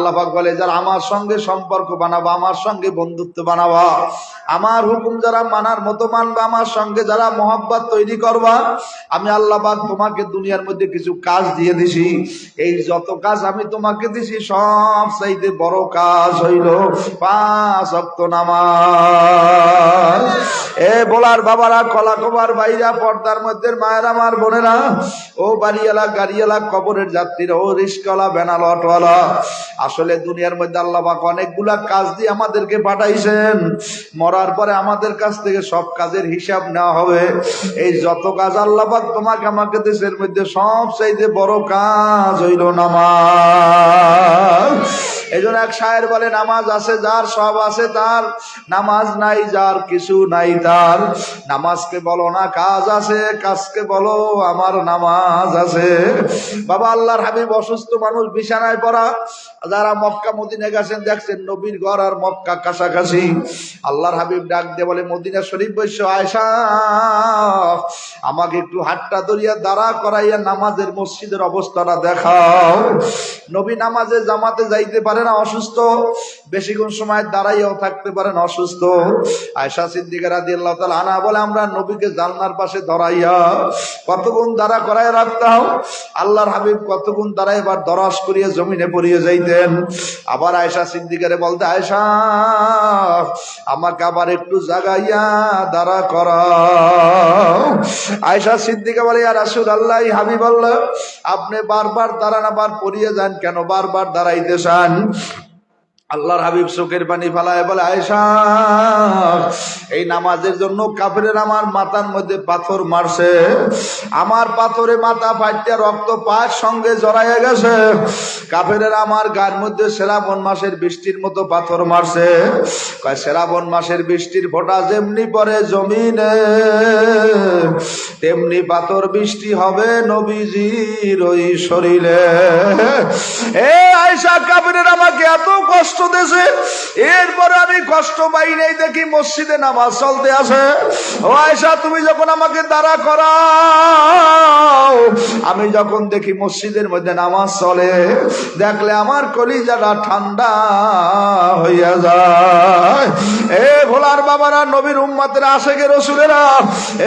আল্লাহ পাক বলে যারা আমার সঙ্গে সম্পর্ক বানাবো, আমার সঙ্গে বন্ধুত্ব বানাবা, আমার হুকুম যারা মানার মতো মানবে, আমার সঙ্গে যারা মহব্বত তৈরি করবা, আমি আল্লাহ পাক তোমাকে দুনিয়ার মধ্যে কিছু কাজ দিয়ে দিছি। এই যত কাজ আমি তোমাকে দিছি সব চাইতে বড় কাজ হইল 5 ওয়াক্ত নামাজ। এ বলার বাবারা, কলা কবার ভাইরা, পর্দার মধ্যে মায়ের আমার বোনেরা, ও বাড়িওয়ালা গাড়িওয়ালা, কবরের যাত্রীরা, ও রিস্কওয়ালা ভ্যানাল অটোওয়ালা, আসলে দুনিয়ার মধ্যে আল্লাহ পাক অনেকগুলা কাজ দিয়ে আমাদেরকে পাঠাইছেন। মরার পরে আমাদের কাছ থেকে সব কাজের হিসাব নেওয়া হবে। এই যত কাজ আল্লাহ পাক তোমাকে আমাকে দেশের মধ্যে সব চাইতে বড় কাজ হইল নামাজ। এই জন্য এক শায়ের বলে, নামাজ আছে যার সব আছে তার, নামাজ নাই যার কিছু নাই তার। নামাজকে বলো না কাজ আছে, কাজকে বলো আমার নামাজ আছে। বাবা, আল্লাহর হাবিব অসুস্থ মানুষ বিছানায় পড়া, যারা মক্কা মদিনা গেছেন দেখছেন নবীর ঘর আর মক্কা কাছাকাছি। আল্লাহর হাবিব ডাক দিয়ে বলে, মদিনা শরীফ বৈশ্য আয়েশা, আমাকে একটু হাতটা ধরিয়া দাঁড়া করাইয়া নামাজের মসজিদের অবস্থাটা দেখাও। নবী নামাজে জামাতে যাইতে পারে না, অসুস্থ, বেশিক্ষণ সময় দাঁড়াইয়াও থাকতে পারেন, অসুস্থ। আয়েশা সিদ্দিকা রাদিয়াল্লাহু তাআলা আনহা বলে, আমরা নবীকে জানলার পাশে ধরাইয়া কতক্ষণ দাঁড়া করায় রাখতাম। আল্লাহর হাবিব কতক্ষণ দাঁড়ায় এবার দরাস করিয়া জমিনে পড়িয়ে যাইতেন। আবার আয়েশা সিদ্দিকারে বলতে, আয়েশা আমাকে আবার একটু জাগাইয়া দাঁড়া করাও। আয়েশা সিদ্দিকা বলে, ইয়া রাসূলুল্লাহ, হাবিবাল্লাহ, আপনি বারবার দাঁড়ান, আবার পড়িয়ে যান কেন, বারবার দাঁড়াইতে চান? আল্লাহর হাবিব চোখের পানি ফেলায় বলে, আয়েশা, এই নামাজের জন্য কাফেরের আমার মাথার মধ্যে পাথর মারছে, আমার পাথরে মাথা ফাটিয়া রক্ত পায়ের সঙ্গে জড়াইয়া গেছে। কাফেরের আমার গায়ের মধ্যে শ্রাবণ মাসের বৃষ্টির মতো পাথর মারছে। শ্রাবণ মাসের বৃষ্টির ফোঁটা যেমনি পড়ে জমিনে, তেমনি পাথর বৃষ্টি হবে নবীজির ওই শরীরে। এ আয়েশা, কাফেরের আমাকে এত কষ্ট দেশে, এরপরে আমি কষ্ট পাই নাই দেখি মসজিদে নামাজ চলতে আসে। ও আয়েশা, তুমি যখন আমাকে দাঁড়া করাও, আমি যখন দেখি মসজিদের মধ্যে নামাজ চলে, দেখলে আমার কলিজাটা ঠান্ডা হইয়া যায়। এ ভোলার বাবারা, নবীর উম্মতেরা, আশেকে রসুলেরা,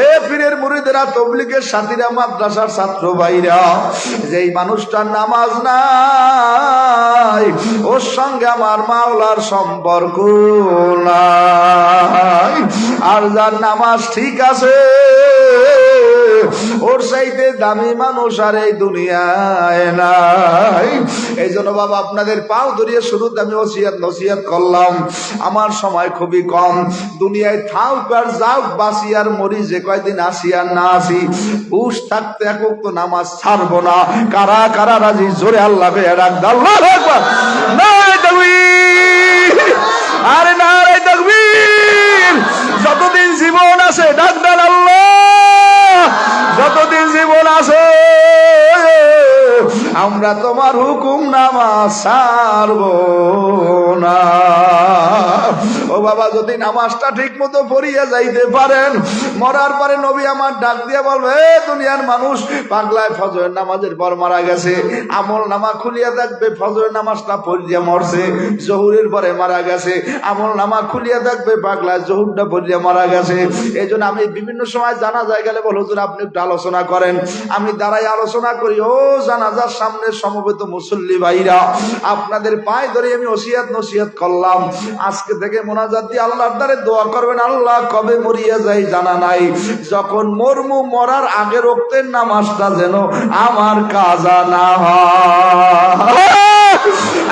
এ পীরের মুরিদেরা, তবলিগের সাথীরা, মাদ্রাসার ছাত্র ভাইরা, যেই মানুষটার নামাজ নাই ওর সঙ্গে আমার মাওলার সম্পর্ক নাই। আর যার নামাজ ঠিক আছে ওর চাইতে দামি মানুষ আর এই দুনিয়ায় নাই। এই জন্য বাবা, আপনাদের পাও ধরিয়ে শুরুতে আমি নসিহত করলাম, আমার সময় খুবই কম, দুনিয়ায় থাক আর যাও, বাসি আর মরি, যে কয়দিন আসি আর না আসি, হুশ থাকতে একক তো নামাজ ছাড়বো না। কারা কারা রাজি? জোরে আল্লাহ রাখ দাও। আরে নারে তাকবীর! যতদিন জীবন আছে ডাক্তার আল্লাহ, যতদিন জীবন আছে আমরা তোমার হুকুম নামাজ ছাড়বো না। ও বাবা, যদি নামাজটা ঠিক মতো পড়িয়া যাইতে পারেন, মরার পরে নবী আমার ডাক দিয়ে বলবে, দুনিয়ার মানুষ পাগলায় ফজরের নামাজের পর মারা গেছে, আমল নামা খুলিয়া দেখবে ফজরের নামাজটা পড়িয়া মরছে, জহুরের পরে মারা গেছে, আমল নামা খুলিয়া দেখবে পাগলায় জহুরটা পড়িয়া মারা গেছে। এই জন্য আমি বিভিন্ন সময় জানাজায় গেলে বল, হুজুর আপনি একটু আলোচনা করেন, আমি দাঁড়াই আলোচনা করি। ও জানাজার সামনে সমবেত মুসল্লি ভাইরা, আপনাদের পায়ে ধরে আমি নসিহত করলাম, আজকে থেকে মোনাজাত দিয়ে আল্লাহর দ্বারে দোয়া করবেন, আল্লাহ কবে মরিয়া যাই জানা নাই, যখন মরমু মরার আগে রক্তের নামাজটা যেন আমার কাজা না হয়।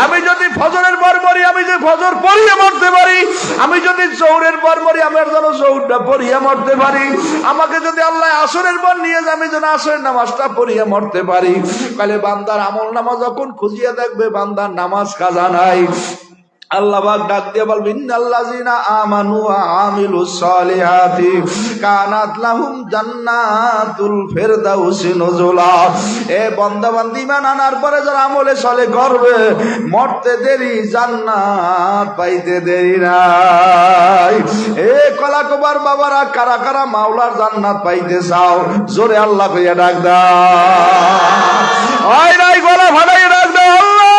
আমি যদি ফজরের পর মরি, আমি যে ফজর পড়িয়ে মরতে পারি, আমি যদি জোহরের পর মরি, আমার যেন জোহরটা পড়িয়ে মরতে পারি, আমাকে যদি আল্লাহ আসরের পর নিয়ে যায়, আমি যেন আসরের নামাজটা পড়িয়ে মরতে পারি। তাহলে বান্দার আমল নামাজ যখন খুঁজিয়ে দেখবে বান্দার নামাজ কাজা নাই, আল্লাহ পাক ডাক দিয়ে বলবেন, ইন্নাল্লাযিনা আমানু ওয়া আমিলুস সালিহাতি কানাত লাহুম জান্নাতুল ফিরদাউসি নুজুলা। এ বান্দা বান্দি ঈমান আনার পরে যারা আমলে সালেহ করবে, মরতে দেরি, জান্নাত পাইতে দেরি নাই। এ কলাকবার বাবারা, কারা কারা মাওলার জান্নাত পাইতে চাও? জোরে আল্লাহ কইয়া ডাক দাও। ওই নাই গলা ফাটাইয়া ডাক দাও, আল্লাহ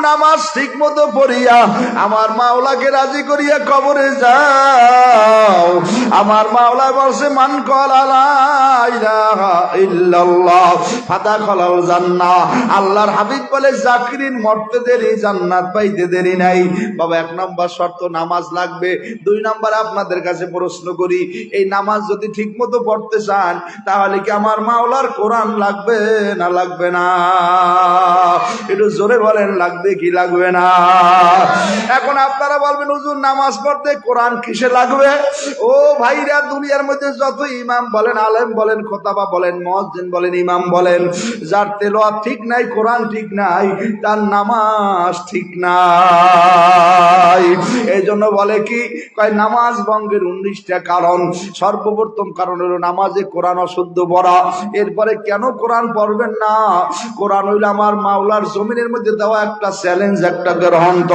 নামাজ ঠিক মতো পড়িয়া আমার মাওলাকে রাজি করিয়া কবরে যাও। আমার মাওলা বলছে মান ক্বালা লা ইলাহা ইল্লাল্লাহ ফাদাখালাল জান্নাহ। আল্লাহর হাবিব বলে জাকিরিন মরতে দেরি, জান্নাত পাইতে দেরি নাই। বাবা, 1 নম্বর শর্ত নামাজ লাগবে। 2 নম্বর আপনাদের কাছে প্রশ্ন করি, এই নামাজ যদি ঠিক মতো পড়তে চান তাহলে কি আমার মাওলার কোরআন লাগবে না লাগবে না? একটু জোরে বলেন, লাগবে কি লাগবে না? এখন আপনারা বলবেন হুজুর নামাজ পড়তে কোরআন কিসে লাগবে? ও ভাইরা, দুনিয়ার মধ্যে যত ইমাম বলেন, আলেম বলেন, খোতাবা বলেন, মুয়াজ্জিন বলেন, ইমাম বলেন, যার তেলাওয়াত ঠিক নাই, কোরআন ঠিক নাই, তার নামাজ ঠিক নাই। এই জন্য বলে কি কয় নামাজ ভঙ্গের 19টা কারণ। সর্বপ্রথম কারণ হলো নামাজে কোরআন অশুদ্ধ পড়া। এরপরে কেন কোরআন পড়বেন না? কোরআন হইল আমার মাওলার জমিনের মধ্যে দেওয়া একটা চ্যালেঞ্জ, একটা গ্রন্থ।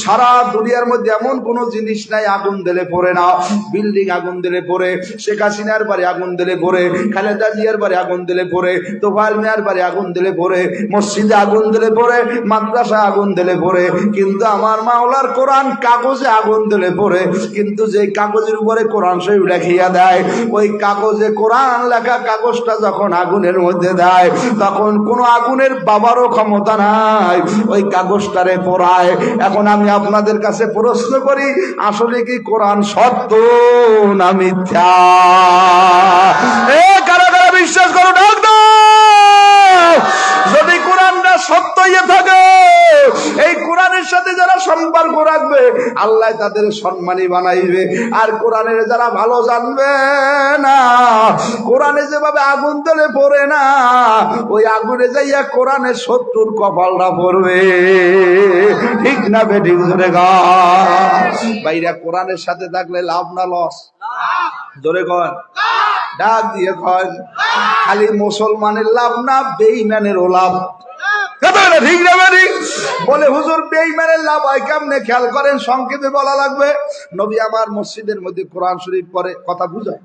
সারা দুনিয়ার মধ্যে এমন কোন জিনিস নাই আগুন দিলে পড়ে না। বিল্ডিং আগুন দিলে পড়ে, শেখ হাসিনার বাড়ি আগুন দিলে পড়ে, খালেদা জিয়ার বাড়ি আগুন দিলে পড়ে, তোফায়েল মিয়ার বাড়ি আগুন দিলে পড়ে, মসজিদে আগুন দিলে পড়ে, মাদ্রাসা আগুন দিলে পড়ে। কিন্তু আমার মাওলার কোরআন কাগজে আগুন দিলে পড়ে, কিন্তু যে কাগজের উপরে কোরআন শরীফ লেখিয়া দেয়, ওই কাগজে কোরআন লেখা কাগজটা যখন আগুনের মধ্যে দেয়, তখন কোনো আগুনের বাবারও ক্ষমতা নাই ওই কাগজটারে পোড়ায়। এখন আমি আপনাদের কাছে প্রশ্ন করি, আসলে কি কোরআন সত্য না মিথ্যা? কারা কারা বিশ্বাস করো? ডাক দাও। যদি কোরআনটা সত্য হয়ে থাকে, এই কোরআনের সাথে যারা সম্পর্ক রাখবে আল্লাহ তাদের সম্মানী বানাইবে। আর কোরআনের যারা ভালো জানবে না, কোরআনে যেভাবে আগুন দিলে পড়ে না, ওই আগুনে যাইয়া কোরআনের শত্রুর কপালটা পড়বে। ঠিক না বেঠিক? জোরে গা বাইরা, কোরআনের সাথে থাকলে লাভ না লস? জোরে কন, ডাক দিয়ে কন। খালি মুসলমানের লাভ না, বেঈমানেরও লাভ। ঠিক না বেঠিক? বলে হুজুর বেঈমানের লাভ হয় কেমনে? খেয়াল করেন, সংক্ষেপে বলা লাগবে। নবী আমার মসজিদের মধ্যে কোরআন শরীফ পড়ে, কথা বুঝায়?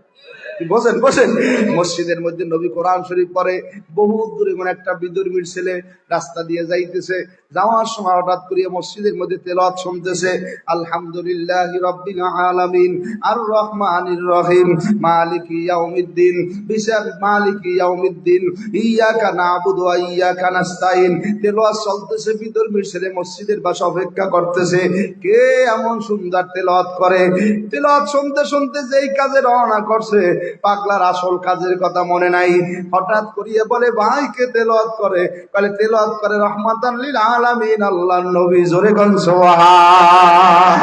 বসেন বসেন। মসজিদের মধ্যে নবী কোরআন শরীফ পড়ে। বহু দূরে কোন একটা বিধর্মীর ছেলে রাস্তা দিয়ে যাইতেছে, যাওয়ার সময় হঠাৎ করে মসজিদের মধ্যে তেলাওয়াত শুনতেছে, আলহামদুলিল্লাহি রাব্বিল আলামিন আর রহমানির রহিম মালিকি ইয়াউমিদ্দিন মালিকি ইয়াউমিদ্দিন ইয়াকা না'বুদু ওয়া ইয়াকা নাস্তাইন। তেলাওয়াত চলতেছে, বিধর্মীর ছেলে মসজিদের পাশে অপেক্ষা করতেছে, কে এমন সুন্দর তেলাওয়াত করে। তেলাওয়াত শুনতে শুনতে যেই কাজে রওনা করছে, পাগলার আসল কাজের কথা মনে নাই। হঠাৎ করিয়ে বলে, ভাই কে তেলাওয়াত করে? বলে তেলাওয়াত করে রহমাতান লিল আলামিন আল্লাহর নবী। জোরে কোন সুবহান।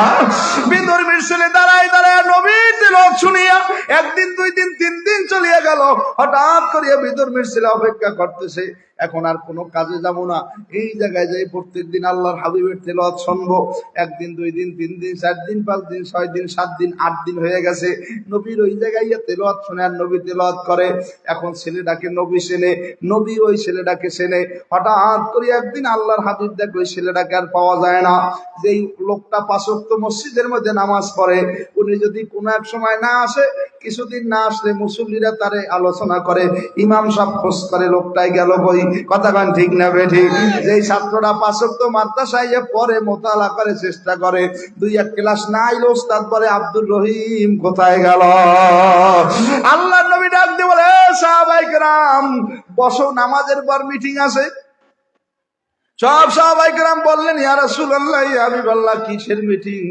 বিধর্মীর ছেলে দাঁড়ায় দাঁড়ায় নবীর তেলাওয়াত শুনিয়া 1 দিন 2 দিন 3 দিন চলিয়া গেল। হঠাৎ করিয়া বিধর্মীর ছেলে অপেক্ষা করতেছে, এখন আর কোনো কাজে যাব না, এই জায়গায় যাই প্রত্যেকদিন আল্লাহর হাবিবের তেলাওয়াত শুনবো। 1 দিন 2 দিন 3 দিন 4 দিন 5 দিন 6 দিন 7 দিন 8 দিন হয়ে গেছে। নবীর ওই জায়গায় তেলাওয়াত শুনে আর নবী তেলাওয়াত করে। এখন ছেলেটাকে নবী চেনে, নবী ওই ছেলেটাকে চেনে। হঠাৎ করে একদিন আল্লাহর হাবিব দেখে ওই ছেলেটাকে আর পাওয়া যায় না। যেই লোকটা 5 ওয়াক্ত মসজিদের মধ্যে নামাজ পড়ে, উনি যদি কোনো এক সময় না আসে, কিছুদিন না আসলে মুসল্লিরা তারে আলোচনা করে, ইমাম সাহেব খোঁজ করে লোকটাই গেল কই। কথা কান ঠিক না বেঠিক? যেই ছাত্রটা 5 ওয়াক্ত মাদ্রাসায় পড়ে, মোতালা করে, চেষ্টা করে, 2-1 ক্লাস না আইলে ওস্তাদ বলে আব্দুর রহিম কোথায় গেল? আল্লাহর নবী ডাক দিয়ে বলে, সাহাবায়ে কেরাম বসো, নামাজের পর মিটিং আছে। সব সাহাবায়ে কেরাম বললেন, ইয়া রাসূলুল্লাহ, ইয়া হাবিবাল্লাহ, কিসের মিটিং?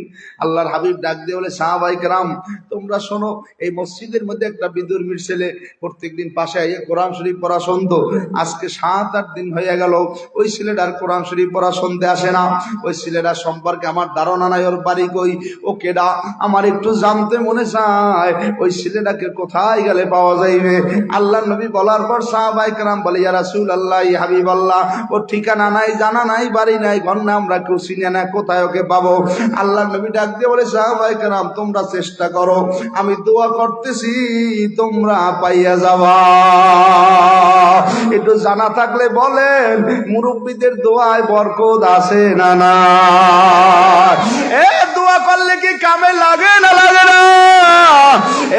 আল্লাহর হাবিব ডাক দিয়ে বলে, সাহাবায়ে কেরাম তোমরা শোনো, এই মসজিদের মধ্যে একটা বিধর্মীর ছেলে প্রত্যেকদিন পাশে আইয়ে কোরআন শরীফ পড়া শুনতো। আজকে 7-8 দিন হয়ে গেল ওই ছেলেটার কোরআন শরীফ পড়া শুনতে আসে না। ওই ছেলেটার সম্পর্কে আমার ধারণা নাই, ওর বাড়ি কই, ও কেডা, আমার একটু জানতে মনে চায়। ওই ছেলেটাকে কোথায় গেলে পাওয়া যাইবে? আল্লাহর নবী বলার পর সাহাবায়ে কেরাম বলে, ইয়া রাসূলুল্লাহ, ইয়া হাবিবাল্লাহ, ওর ঠিকানা নাই, জানা নাই, বাড়ি নাই, ঘর না, আমরা কেউ চিনি না, কোথায় ওকে পাবো? আল্লাহর নবী ডাক দিয়ে বলে, সাহাবায়ে কেরাম তোমরা চেষ্টা করো, আমি দোয়া করতেছি, তোমরা পাইয়া যাবা। একটু জানা থাকলে বলেন, মুরব্বীদের দোয়ায় বরকত আছে না না? দোয়া করলে কি কামে লাগে না লাগে না?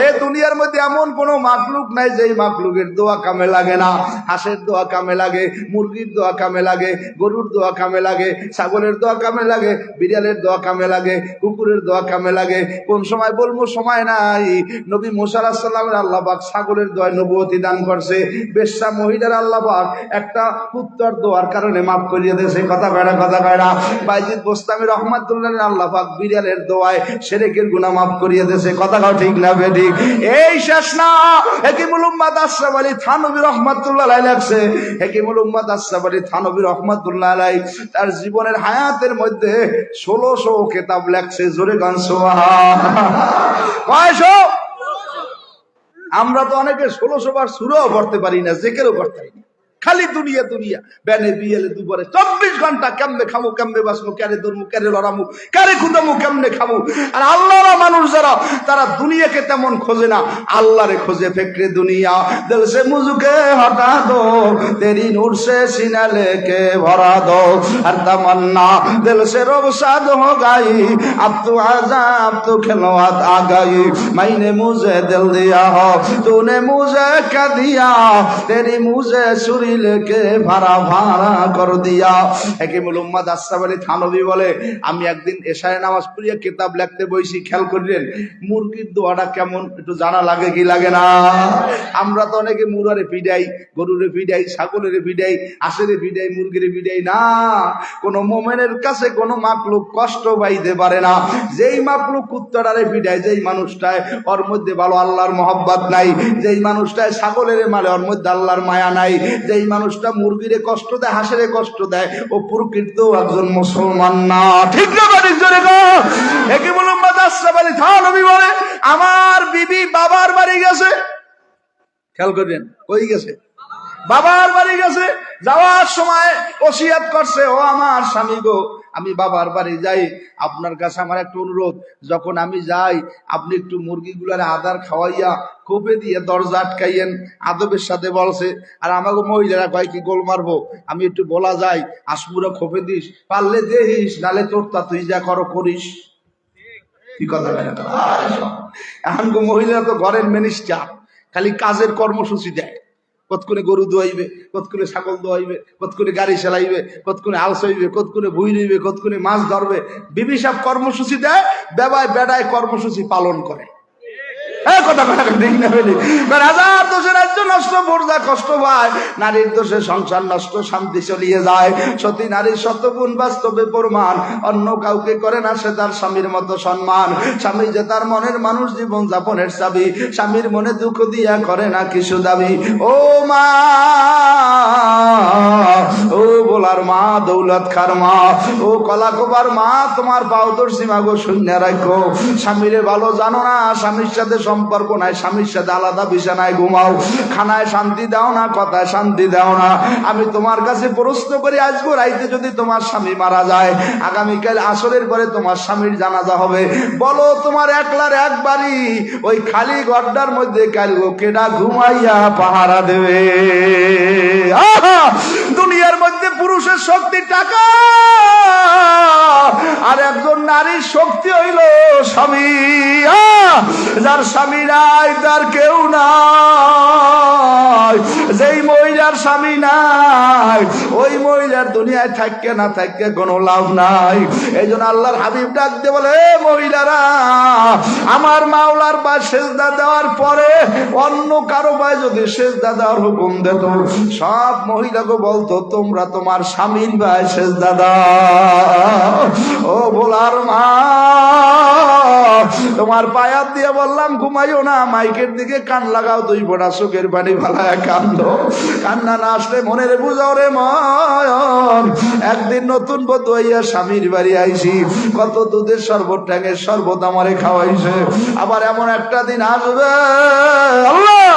এই দুনিয়ার মধ্যে এমন কোন মাখলুক নাই যেই মাখলুকের দোয়া কামে লাগে না। হাঁসের দোয়া কামে লাগে, মুরগির দোয়া কামে লাগে, গরুর দোয়া কামে লাগে, ছাগলের দোয়া কামে লাগে, বিড়ালের দোয়া কামে লাগে, কুকুরের দোয়া কামে লাগে। কোন সময় বলবো, সময় নাই। নবী মুসা আলাইহিস সালামের আল্লাহ পাক ছাগলের দোয়ায় নবুয়তি দান করছে। বেশ্যা মহিলার আল্লাহ পাক একটা পুত্তর দোয়ার কারণে মাফ করিয়ে দিয়েছে। কথা কয়রা বাইজিদ বোস্তামি রহমাতুল্লাহ আল্লাহ পাক বিড়ালের দোয়ায় শিরকের গুনাহ মাফ করিয়ে দিয়েছে। কথা কও ঠিক না বেঠিক? এই শেষ না, হাকিমুল উম্মাত আশরাফ আলী থানভী রাহমাতুল্লাহ আলাইহি লেখছে, হাকিমুল উম্মাত আশরাফ আলী থানভী রাহমাতুল্লাহ আলাইহি তার জীবনের হায়াতের মধ্যে 1600 কিতাব লেখছে। জোরে গান সুবহানাল্লাহ। কয়শো? আমরা তো অনেকে 1600 বার সূরাও পড়তে পারি না, জিকিরও করতে পারি না। খালি দুনিয়া দুনিয়া, বেনে বিয়েলে দুপুরে 24 ঘন্টা কেমনে খামু, কেমনে বাঁচবো, কারে ধরমু, কারে লড়ামু, কারে খুদামু, কেমনে খামু। আর আল্লাহর মানুষ যারা, তারা দুনিয়াকে তেমন খোঁজে না, আল্লাহরে খোঁজে। ফেকরে দুনিয়া দিল সে মুঝকে হটা দো, তেরি নূর সে সিনা লেকে ভরা দো, আর তামান্না দিল সে রব সাদ হো গাই, আব তো আজা আব তো খেলোয়াত আ গাই, মাইনে মুঝে দিল দিয়া हो, तूने मुझे क्या दिया, तेरी मुझे सुरी लेके ভাড়া ভাড়া কর দিয়া। হাকিমুল উম্মাত আশরাফ আলী থানভী বলে, আমি একদিন এশায় নামাজ পড়িয়া কিতাব লিখতে বইছি। খেয়াল করিলেন মুরগির দোয়াটা কেমন, একটু জানা লাগে কি লাগে না? আমরা তো অনেকে মুরারে পিডাই, গরুরে পিডাই, ছাগলের পিডাই, হাঁসের পিডাই, মুরগির পিডাই না। কোন মোমেনের কাছে কোন মাকলুক কষ্ট পাইতে পারে না। যেই মাকলুক কুত্তাটারে পিডায়, যেই মানুষটায় ওর মধ্যে ভালো আল্লাহর মহব্বত নাই, যেই মানুষটায় ছাগলের মালে ওর মধ্যে আল্লাহর মায়া নাই, যেই মানুষটা মুরগিরে কষ্ট দেয়, হাঁসেরে কষ্ট দেয়, ও প্রকৃত একজন মুসলমান না। ঠিক না বাড়ির জোরে গো? হাকিমুল উম্মাত আশরাফ আলী থানভী বলে, আমার বিবি বাবার বাড়ি গেছে। খেয়াল করবেন, কই গেছে? বাবার বাড়ি গেছে। যাওয়ার সময় ওসিয়াত করছে, ও আমার স্বামী গো, আমি বাবার বাড়ি যাই, আপনার কাছে আমার একটা অনুরোধ, যখন আমি যাই আপনি একটু মুরগিগুলার আদার খাওয়াইয়া কোপে দিয়ে দরজা আটকাইয়েন। আদবের সাথে বলছে। আর আমাকে মহিলারা কয় কি গোল মারবো, আমি একটু বলা যাই, আসমুরা খোপে দিস, পারলে দেহিস, নালে তোর তা তুই যা করো করিস। কি কথা বলে? এখন মহিলারা তো ঘরের মিনিস্টার, খালি কাজের কর্মসূচি দেয়। কতক্ষণে গরু দোয়াইবে, কতক্ষণে ছাগল দোয়াইবে, কতক্ষণে গাড়ি চালাইবে, কতক্ষণে আলস হইবে, কতক্ষণে ভুই রইবে, কতক্ষণে মাছ ধরবে। বিবি সব কর্মসূচি দেয়, বেবায় বেড়ায় কর্মসূচি পালন করে। কথা দেখি না বলি, হাজার দোষের রাজ্য নষ্ট, বোরজা কষ্ট পায়, নারীর দোষে সংসার নষ্ট, শান্তি চলিয়ে যায়। সতী নারীর শতগুণ বাস্তবে প্রমাণ, অন্য কাউকে করে না সে তার স্বামীর মতো সম্মান। স্বামী যে তার মনের মানুষ, জীবন যাপনের চাবি, স্বামীর মনে দুঃখ দিয়া করে না কিছু দাবি। ও মা, ও বলার মা, দৌলত খার মা, ও কলাকোবার মা, তোমার পাউদর সীমা গো শূন্য রাখো। স্বামীরে ভালো জানো না, স্বামীর সাথে সম্পর্ক নাই, স্বামীর সাথে আলাদা বিছানায় ঘুমাও, খানায় শান্তি দাও না, কথায় শান্তি দাও না। আমি তোমার কাছে প্রশ্ন করে আসবো, রাইতে যদি তোমার স্বামী মারা যায়, আগামীকাল আসরের পরে তোমার স্বামীর জানাজা হবে, বলো তোমার একলার একবারই ওই খালি গড্ডার মধ্যে কাল কেডা ঘুমাইয়া পাহারা দেবে? দুনিয়ার মধ্যে পুরুষের শক্তি টাকা, আর একজন নারীর শক্তি হইল স্বামী। যার স্বামী নাই তার কেউ নাই। যেই মহিলার স্বামী নাই, ওই মহিলার দুনিয়ায় থাকতে না থাকতে কোনো লাভ নাই। এই জন্য আল্লাহর হাবিব ডাক দিয়ে বলে, মহিলারা, আমার মাওলার বা সেজদা দেওয়ার পরে অন্য কারো পায়ে যদি সেজদা দেওয়ার হুকুম দিত, সব মহিলাকে বলতো, তোমরা তোমার স্বামীর পায়ে সেজদা দাও। ও বলার মা, তোমার পায়াত দিয়ে বললাম ঘুমাইও না, মাইকের দিকে কান লাগাও, দুই ফোঁটা চোখের পানি ফালায় কান্দো। কান্না না আসলে মনের বুঝাও রে মন। একদিন নতুন বধূ হইয়া স্বামীর বাড়ি আইছি, কত দুধের শরবত, ট্যাঙের শরবত আমারে খাওয়াইছে। আবার এমন একটা দিন আসবে, আল্লাহ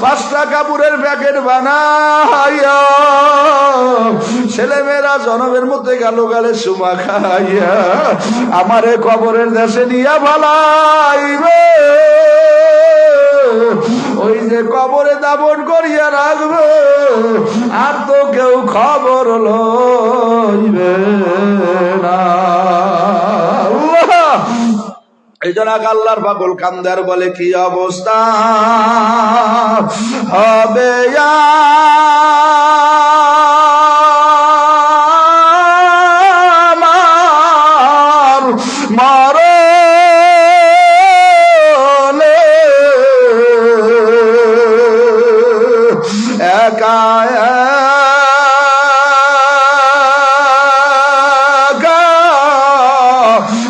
5টা কাপড়ের প্যাকেট বানাইয়া ছেলে মেয়েরা জনমের মধ্যে গেল গালে সুমা খাইয়া আমারে কবরের দেশে নিয়ে ভালাইবে। ওই যে কবরে দাফন করিয়া রাখবে, আর তো কেউ খবর লইবে না। এই জন্য আল্লাহর পাগল কান্দার বলে কি অবস্থা হবে আমার মরণে একা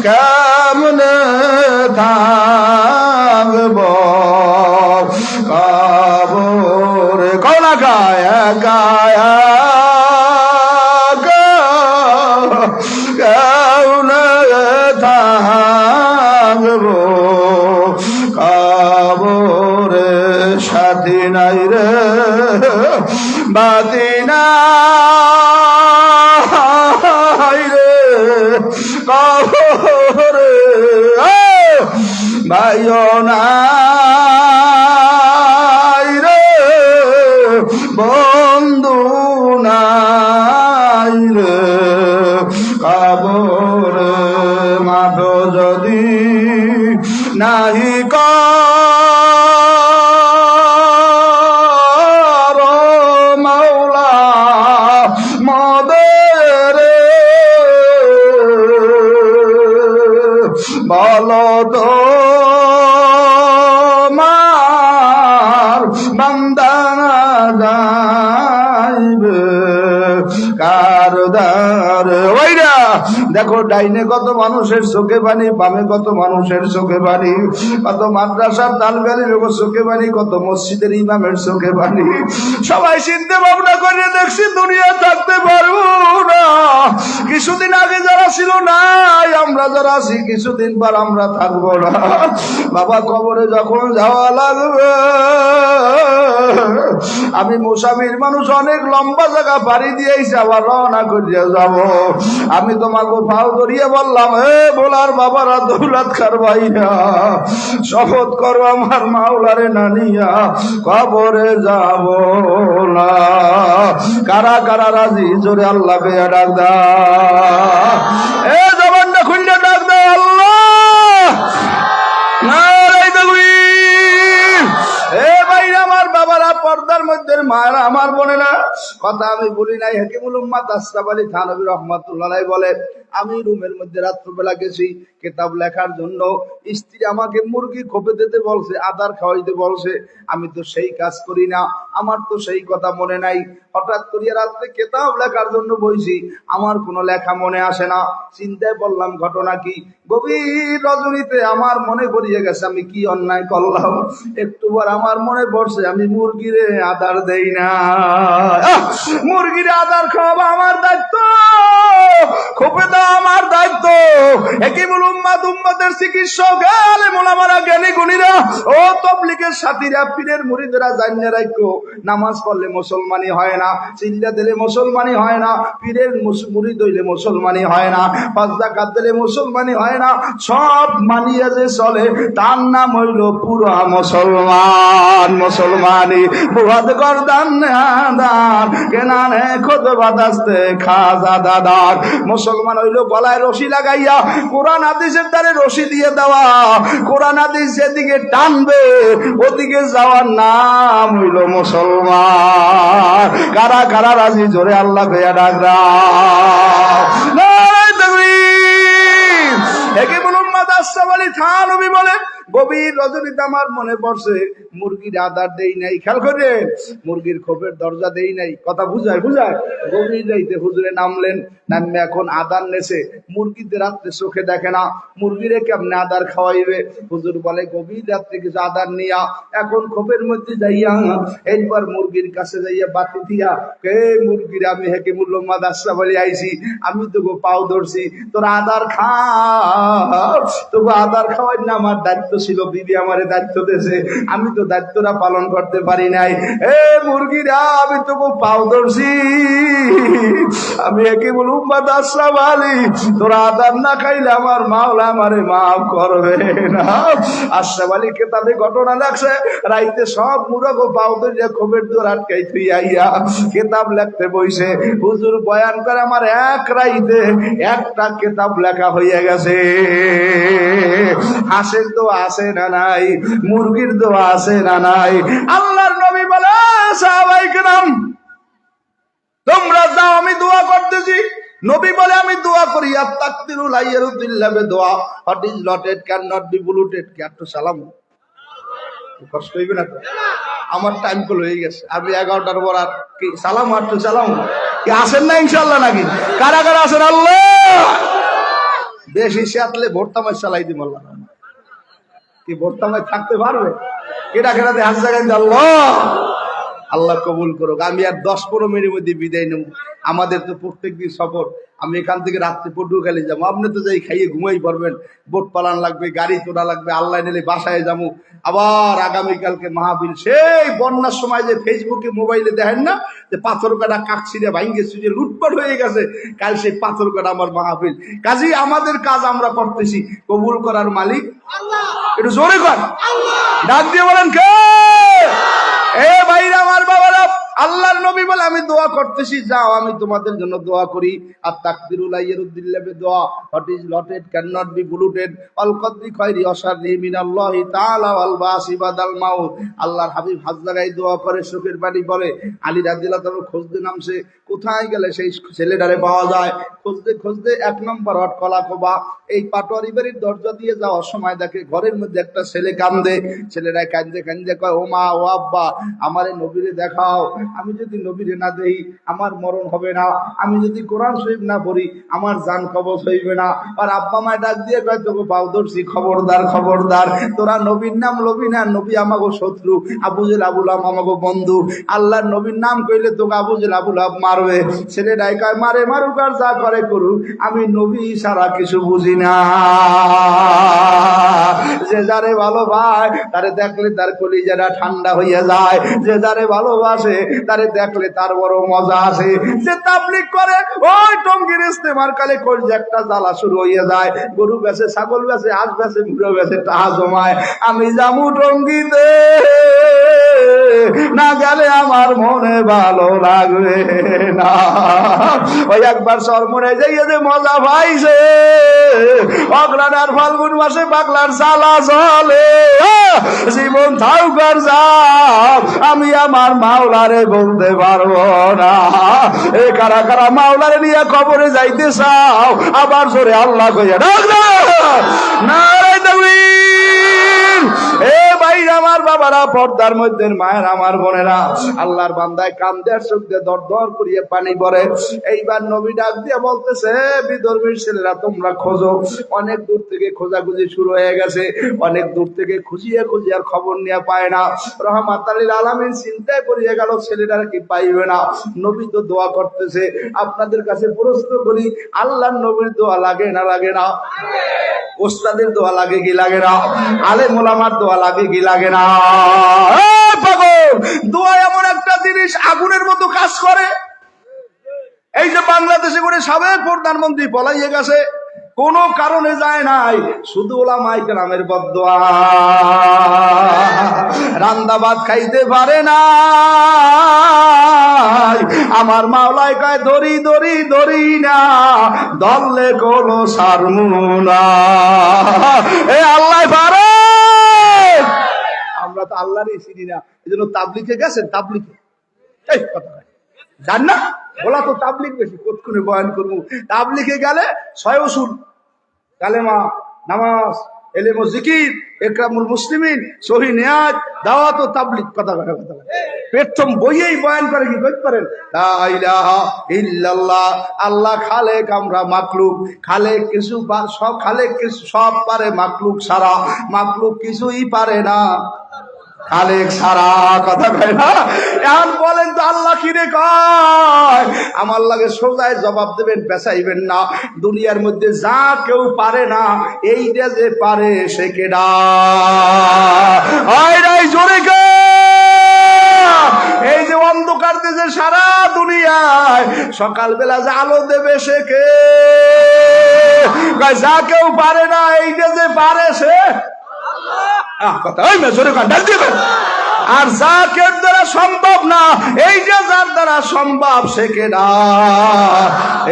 কেমনে থাকব কবরে কোনা গায়া গায়া কেমনে থাকব কবরে সাথী নাই রে বাতি নাই রে কবরে ভাইও নাই রে বন্ধু নাই রে কবরে মাঠ যদি নাহি কর মাওলা মদের বলো তো মার বান্দা যাইবে কার দ্বার ওইরা দেখো ডাইনে কত মানুষের চোখে পানি বামে কত মানুষের চোখে পানি কত মাদ্রাসার তালবেলের চোখে পানি কত মসজিদের ইমামের চোখে পানি সবাই চিন্তা ভাবনা করে দেখছি দুনিয়া থাকতে পারবো না কিছুদিন আগে যারা ছিল নাই আমরা যারা আছি কিছুদিন পর আমরা থাকবো না বাবা কবরে যখন যাওয়া লাগবে আমি মুসাফির মানুষ অনেক লম্বা জায়গা পাড়ি দিয়েছি আবার রওনা করিয়া যাব আমি তোমাকে ফাও ধরিয়ে বললাম হে বলার বাবারা দৌলত খার ভাইয়া শপথ করো আমার মাওলারে নানিয়া কবরে যাব না কারা কারা রাজি জোরে আল্লাহ বেয়া ডাক দা এ জবানটা খুললে ডাক দা আল্লাহ নারাই তাকবীর এ ভাইরা আমার বাবারা পর্দার মধ্যে মায়েরা আমার বোনেরা কথা আমি বলি নাই হাকিমুল উম্মাত আশরাফ আলী থানভী রাহমাতুল্লাহ আলাইহি বলে আমি রুমের মধ্যে রাত্রবেলা গেছি কিতাব লেখার জন্য স্ত্রী আমাকে মুরগি খোপে দিতে বলছে আদার খাওয়াইতে বলছে আমি তো সেই কাজ করি না আমার তো সেই কথা মনে নাই হঠাৎ করিয়া রাত্রে কিতাব লেখার জন্য বইছি আমার কোনো লেখা মনে আসে না চিন্তায় পড়লাম ঘটনা কি গভীর রজনীতে আমার মনে পড়িয়ে গেছে আমি কি অন্যায় করলাম একটু পর আমার মনে পড়ছে আমি মুরগিরে আদার দেই না মুরগিরে আদার খাওয়াবো আমার দায়িত্ব খোপে দাও আমার দায়িত্ব হাকিমুল উম্মাত উম্মতের চিকিৎসক আলেম ওলামারা জ্ঞানী গুণীরা ও তাবলীগের সাথীরা পীরের মুরিদরা জানিয়ে রাখো নামাজ পড়লে মুসলমানি হয় না চিল্লা দিলে মুসলমানি হয় না পীরের মুরিদ হইলে মুসলমানি হয় না পাঁচ যাকাত দিলে মুসলমানি হয় না সব মানিয়ে যে চলে তার নাম হইল পুরা মুসলমান মুসলমানি বুহাদ গর্দান দান কেনানে খোদ বাদাস্তে খাজা দাদার মুসলমান হইল গলায় রশি লাগাইয়া কোরআন হাদিসের দ্বারে রশি দিয়ে দেওয়া কোরআন হাদিস যেদিকে টানবে ওদিকে যাওয়ার নাম হইল মুসলমান কারা কারা রাজি জোরে আল্লাহ বেয়া ডাকরা নারায়ে তাকবীর হাকিমুল উম্মাত আশরাফ আলী থানভী বলে গভীর রজনীতে আমার মনে পড়ছে মুরগির আদার দেই নাই খেয়াল করে মুরগির খোপের দরজা দেই নাই কথা বুঝায় গভীর রাইতে হুজুরে নামলেন নামে এখন আদার নেছে মুরগিতে রাত্রে চোখে দেখে না মুরগিরে কেমনে আদার খাওয়াইবে হুজুর বলে গভীর রাত্রে কিছু আদার নিয়া এখন খোপের মধ্যে যাইয়া এরপর মুরগির কাছে যাইয়া বাতি দিয়া কে মুরগির আমি হাকিমুল উম্মাত আশরাফ আলী আইছি আমি তোকে পাও ধরছি তোর আদার খা তোকে আদার খাওয়াই না আমার দায়িত্ব ছিল, বিবি আমারে দায়িত্ব দিয়েছে, আমি তো দায়িত্বটা পালন করতে পারি নাই। এ মুরগিরা, আমি তো খুব পাও ধরছি, আমি একে বলুম আসসালামু আলাইকুম, তোরা আদান না খাইলে আমার মাওলা আমারে মাফ করবে না। আশরাফ আলী কেতাবে ঘটনা লাগছে, রাইতে সব মুরগ পাও ধরিয়া খোপের দূর আটকাই থুই আইয়া কেতাব লিখতে বইছে। হুজুর বয়ান করে আমার এক রাইতে একটা কেতাব লেখা হইয়া গেছে। হাঁসের দোয়া আছে না নাই, মুরগির দোয়া আছে না নাই। আল্লাহর নবী বলে, সাহাবায়ে কেরাম তোমরা যাও, আমি দোয়া করতেছি। নবী বলে, আমি দোয়া করি, আত-তাকদিরু লা ইয়ারুদ্দিল্লা বিদুআ, what is allotted can not be blotted. কি একটু সালাম কষ্ট হইবে না তো? আমার টাইম কল হয়ে গেছে, আমি 11টার পর আর কি সালাম আটটু সালাম কি আসেন না ইনশাআল্লাহ নাকি? কারা কারা আসেন? আল্লাহ বেশি সাতলে ভোরতামায় চালাই দিম। আল্লাহ কি ভোরতামায় থাকতে পারবে? কেটা কেটাতে হাত জায়গায় আল্লাহ আল্লাহ কবুল করুক। আমি আর 10-15 মিনিটের মধ্যে বিদায় নেব। আমাদের তো প্রত্যেকদিন সফর, আমি এখান থেকে রাত্রে পটুয়াখালী যাবো, আপনি তো যাই খাইয়ে ঘুমাই পারবেন, বোট পালান লাগবে, গাড়ি তোলা লাগবে, আল্লাহ নিলে বাসায় যাবো। আবার আগামীকালকে মাহফিল। সেই বন্যার সময় যে ফেসবুকে মোবাইলে দেখেন না যে পাথর কাটা কাকছিরে ভাঙ্গেছে, যে লুটপাট হয়ে গেছে, কাল সেই পাথর কাটা আমার মাহফিল। কাজেই আমাদের কাজ আমরা করতেছি, কবুল করার মালিক আল্লাহ। একটু জোরে কর, ডাক দিয়ে বলেন কে? এ ভাইরা আমার বাবারা, আল্লাহর নবী বলে, আমি দোয়া করতেছি, যাও আমি তোমাদের জন্য দোয়া করি। আর তাকদিরু লা ইয়ারুদ্দিল্লা বিদুআ, what is allotted can not be blotted, অল কদ্রি খায়রি ওয়াশাররি মিনাল্লাহি তাআলা ওয়াল বাসি বাদাল মাউত। আল্লাহর হাবিব হাজ লাগাই দোয়া করে, চোখের পানি পড়ে। আলী রাদিয়াল্লাহু তাআলা খুঁজতে নামছে, কোথায় গেলে সেই ছেলেটারে পাওয়া যায়। খুঁজতে খুঁজতে 1 নম্বর হট কলাকোবা, এই পাটোয়ারি বাড়ির দরজা দিয়ে যাওয়ার সময় দেখে ঘরের মধ্যে একটা ছেলে কান্দে। ছেলেরা কান্দে কান্দে কয়, ও মা, ও আব্বা, আমারে নবীরে দেখাও। আমি যদি নবীরে না দেই আমার মরণ হবে না, আমি যদি কোরআন শরীফ না পড়ি আমার জান কবজ হইবে না। আর আব্বা মা ডাক দিয়ে কয়, তোকে পাও ধরছি, খবরদার খবরদার, তোরা নবীর নাম লবি না, নবী আমাগো শত্রু, আবু জেহেল আবু লাহাব আমাগো বন্ধু। আল্লাহর নবীর নাম কইলে তোকে আবু জেহেল আবু লাহাব মারবে। ছেলেটাই কয়, মারে মারুক আর যা করে করুক, আমি নবী সারা কিছু বুঝি না। যে যারে ভালোবাসে তারে দেখলে তার কলিজাটা ঠান্ডা হইয়া যায়, যে যারে ভালোবাসে তারে দেখলে তার বড় মজা আছে। যে তাবলীগ করে ওই টঙ্গির ইস্তেমার কালে কলিজা একটা জ্বালা শুরু হইয়া যায়, গরু বেচে, ছাগল বেচে, হাঁস বেচে, মুরগি বেচে, টাকা জমায়। আমি যাবো টঙ্গিতে, না গেলে আমার মনে ভালো লাগবে না। ওই একবার সরমনে যাইয়ে যে মজা পাইছে, অগ্রাণ আর ফাল্গুন মাসে পাগলার জ্বালা চলে, জীবন থাউকার যাব আমি আমার মাওলারে বলতে পারবো না। এ কারা কারা মাওলারে নিয়ে কবরে যাইতে চাও? আবার জোরে আল্লাহ কইয়া ডাক দাও, নারে তাকবীর। এ ভাই আমার বাবারা, পর্দার মধ্যে মায়ের আমার বোনেরা, আল্লাহর বান্দায় কান্দে আর চোখ দিয়ে দর দর করিয়ে পানি পড়ে। এইবার নবী ডাক দিয়ে বলতেছে, বিধর্মীর ছেলেরা তোমরা খোঁজো। অনেক দূর থেকে খোঁজাখুঁজি শুরু হয়ে গেছে, অনেক দূর থেকে খুঁজিয়ে খুঁজিয়ে আর খবর নিয়ে পায় না। রহমাতুল লিল আলামিন চিন্তায় পড়িয়ে গেল, ছেলেটারা কি পাইবে না। নবী তো দোয়া করতেছে, আপনাদের কাছে প্রশ্ন করি, আল্লাহর নবীর দোয়া লাগে না লাগে না? ওস্তাদের দোয়া লাগে কি লাগে না? আলেম ওলামার দোয়া লাগে কি লাগে না? পাগল, দোয়া এমন একটা জিনিস আগুনের মতো কাজ করে। এই যে বাংলাদেশে করে সাবেক প্রধানমন্ত্রী পলাইয়ে গেছে, কোন কারণে যায় নাই, শুধু ওলামায়ে কেরামের বদদোয়া। রান্দা ভাত খাইতে পারে না, আমার মাওলায় কয় দড়ি দড়ি দড়ি না, দললে কোনো সারমুনা। এ আল্লাহ পারে, আমরা তো আল্লাহরই চিনি না। এই জন্য তাবলিগে গেছেন, তাবলিগে এই কথা জান না, বলা তো তাবলিগ বেশি, কতক্ষণে বয়ান করবো। তাবলিগে গেলে 6 উসুল, কালেমা, নামাজ, এলেম ও জিকির, ইকরামুল মুসলিমিন, সহি নিয়াত, দাওয়াত ও তাবলিগ। কথা কথা কথা প্রথম বইয়েই বয়ান করে কি কইতে পারেন? লা ইলাহা ইল্লাল্লাহ, আল্লাহ খালেক, আমরা মাকলুক। খালেক কিছু, সব খালেক কিছু, সব পারে, মাকলুক সারা, মাকলুক কিছুই পারে না খালেক সারা। কথা কয় না? এখন বলেন তো আল্লাহ কি রে নবীকে কয় আমার লাগে সোজায় জবাব দেবেন, পেছাইবেন না। দুনিয়ার মধ্যে যা কেউ পারে না, এইটা যে পারে সে কেডা? জোরে কে? এই যে অন্ধকার দেশে সারা দুনিয়ায় সকালবেলা যে আলো দেবে সে কে? যা কেউ পারে না, এইটা যে পারে সে কথা। আর যা কেউ দ্বারা সম্ভব না, এই যে যার দ্বারা সম্ভব সে কেডা?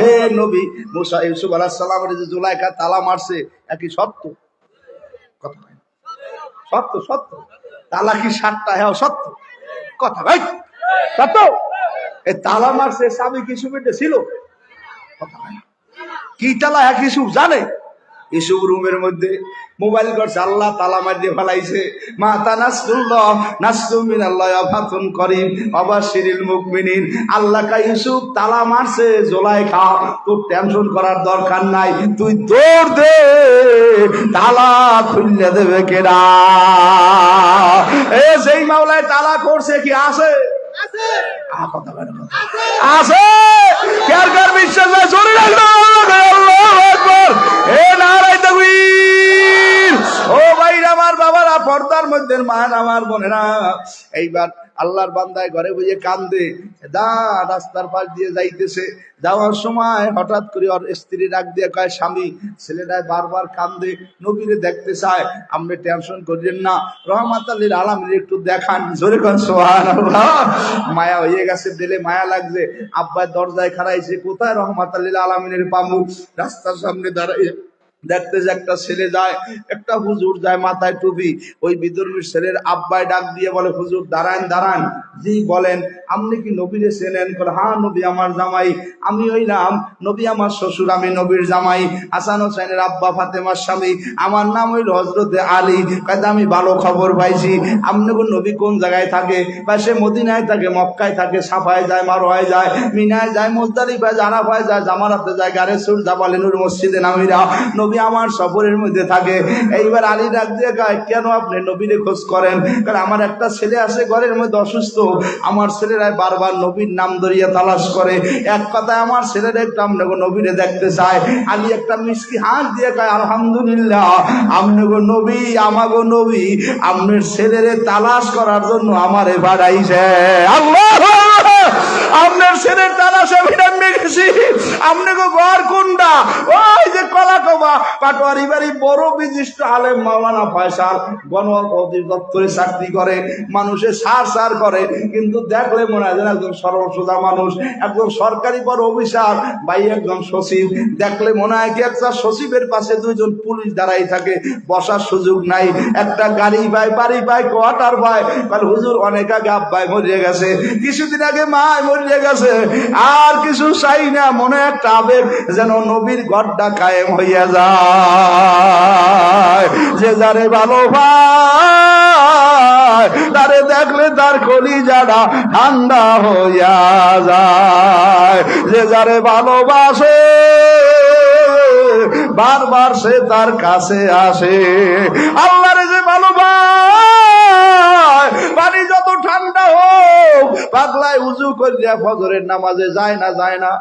এ নবী মুসা ইউসুফ আলাইহিস সালামের যে জুলাইখা তালা মারছে, একই সত্য কথা। সত্য সত্য, তালা কি 7টা? হ্যাঁ সত্য কথা ভাই, সত্য। এই তালা মারছে, স্বামী কিছু পেটে ছিল কথা ভাই। কি তালা এক ইউসুফ জানে? ইউসুফ রুমের মধ্যে মোবাইল করছে, আল্লাহ তালা মার দিয়ে ফেলাইছে। মা তানাসুল্লাহ নাসু মিনাল্লাহ ফাতুন করিম অবাশিরিল মুমিনিন। আল্লাহ কা ইউসুফ তালা মারছে জুলাইখা, তোর টেনশন করার দরকার নাই, তুই দৌড় দে, তালা খুলে দেবে কেডা? এ যেই মাওলায় তালা করছে কি আছে? আছে আছে। কার কার বিশ্বাস আছে? জোরে রাখো আল্লাহু আকবার। এ নারায়ে তাকবীর। ও ভাইরা আমার, বাবারা, পর্দার মধ্যে মান আমার বোনেরা, এইবার আল্লাহর বান্দায় ঘরে বসে কান্দে। রাস্তার পাশ দিয়ে যাইতেছে, যাওয়ার সময় হঠাৎ করে ওর স্ত্রী ডাক দিয়ে কয়, স্বামী ছেলেটায় বারবার কান্দে, নবীরে দেখতে চায়, আপনি টেনশন করেন না, রহমাতুল লিল আলামিন একটু দেখান। জোরে কোন সুবহানাল্লাহ। মায়া হয়ে গেছে, দিলে মায়া লাগছে। আব্বা দরজায় খাড়াইছে, কোথায় রহমাতুল লিল আলামিনের পামু? রাস্তার সামনে দাঁড়াইয়ে দেখতে যে একটা ছেলে যায়, একটা হুজুর যায়, মাথায় টুপি। ওই বিধর্মীর ছেলের আব্বাই ডাক দিয়ে বলে, হুজুর দাঁড়ান দাঁড়ান। জি বলেন, আপনি কি নবীরে চেনেন? করে, হ্যাঁ নবী আমার জামাই। আমি ওই নাম, নবী আমার শ্বশুর, আমি নবীর জামাই, হাসান হোসেনের আব্বা, ফাতেমার স্বামী। আমার নাম হইল হযরতে আলী। কাজে আমি ভালো খবর পাইছি, আপনাকে নবী কোন জায়গায় থাকে? বা সে মদিনায় থাকে, মক্কায় থাকে, সাফায় যায়, মারোয়ায় যায়, মিনায় যায়, মুজদালিফায় যায়, আরাফায় যায়, জামারাতে যায়, গারে সুর জাবালে নূর মসজিদে নামিরা নবী আমার সফরের মধ্যে থাকে। এইবার আলী ডাক দিয়ে কয়, কেন আপনি নবীরে খোঁজ করেন? কারণ আমার একটা ছেলে আছে ঘরের মধ্যে অসুস্থ, আমার ছেলেরা বারবার নবীর নাম ধরিয়া তালাশ করে। এক কথায় আমার ছেলেরা একটু আপনাকে নবীরে দেখতে চায়। আলী একটা মিষ্টি হাত দিয়ে কয়, আলহামদুলিল্লাহ, আপনাকে নবী, আমাগো নবী আপনার ছেলেরে তালাশ করার জন্য আমারে বাড়াইছে। আল্লাহু আকবার। আপনার ছেলের তালাশে ভিড়ামে গেছি। আপনাকে ঘর কোনটা? ওই যে কলাকবা পাটোয়ারি বাড়ি বড় বিশিষ্ট আলেম মাওলানা ফয়সাল গণ অধিদপ্তরে চাকরি করে, মানুষের সার সার করে, কিন্তু দেখলে মনে হয় একজন সরল সোজা মানুষ, একজন সরকারি বড় অফিসার, ভাই একজন সচিব। দেখলে মনে হয় কি একটা সচিবের পাশে 2জন পুলিশ দাঁড়াই থাকে, বসার সুযোগ নাই। একটা গাড়ি পায়, বাড়ি পায়, কোয়ার্টার পায়। হুজুর অনেক আগে আব্বাই মরিয়ে গেছে, কিছুদিন আগে মায় মরিয়ে গেছে, আর কিছু চাই না। মনে একটা আবেগ যেন নবীর ঘরটা কায়েম হইয়া যায়। যে যারে ভালোবাসে তারে দেখলে তার কলিজাটা ঠান্ডা হইয়া যায়। যে যারে ভালোবাসে বারবার সে তার কাছে আসে। আল্লাহরে যে ভালোবাসে, পানি যত ঠান্ডা হোক, পাগলায় উজু করিয়া ফজরের নামাজে যায় না? যায় না?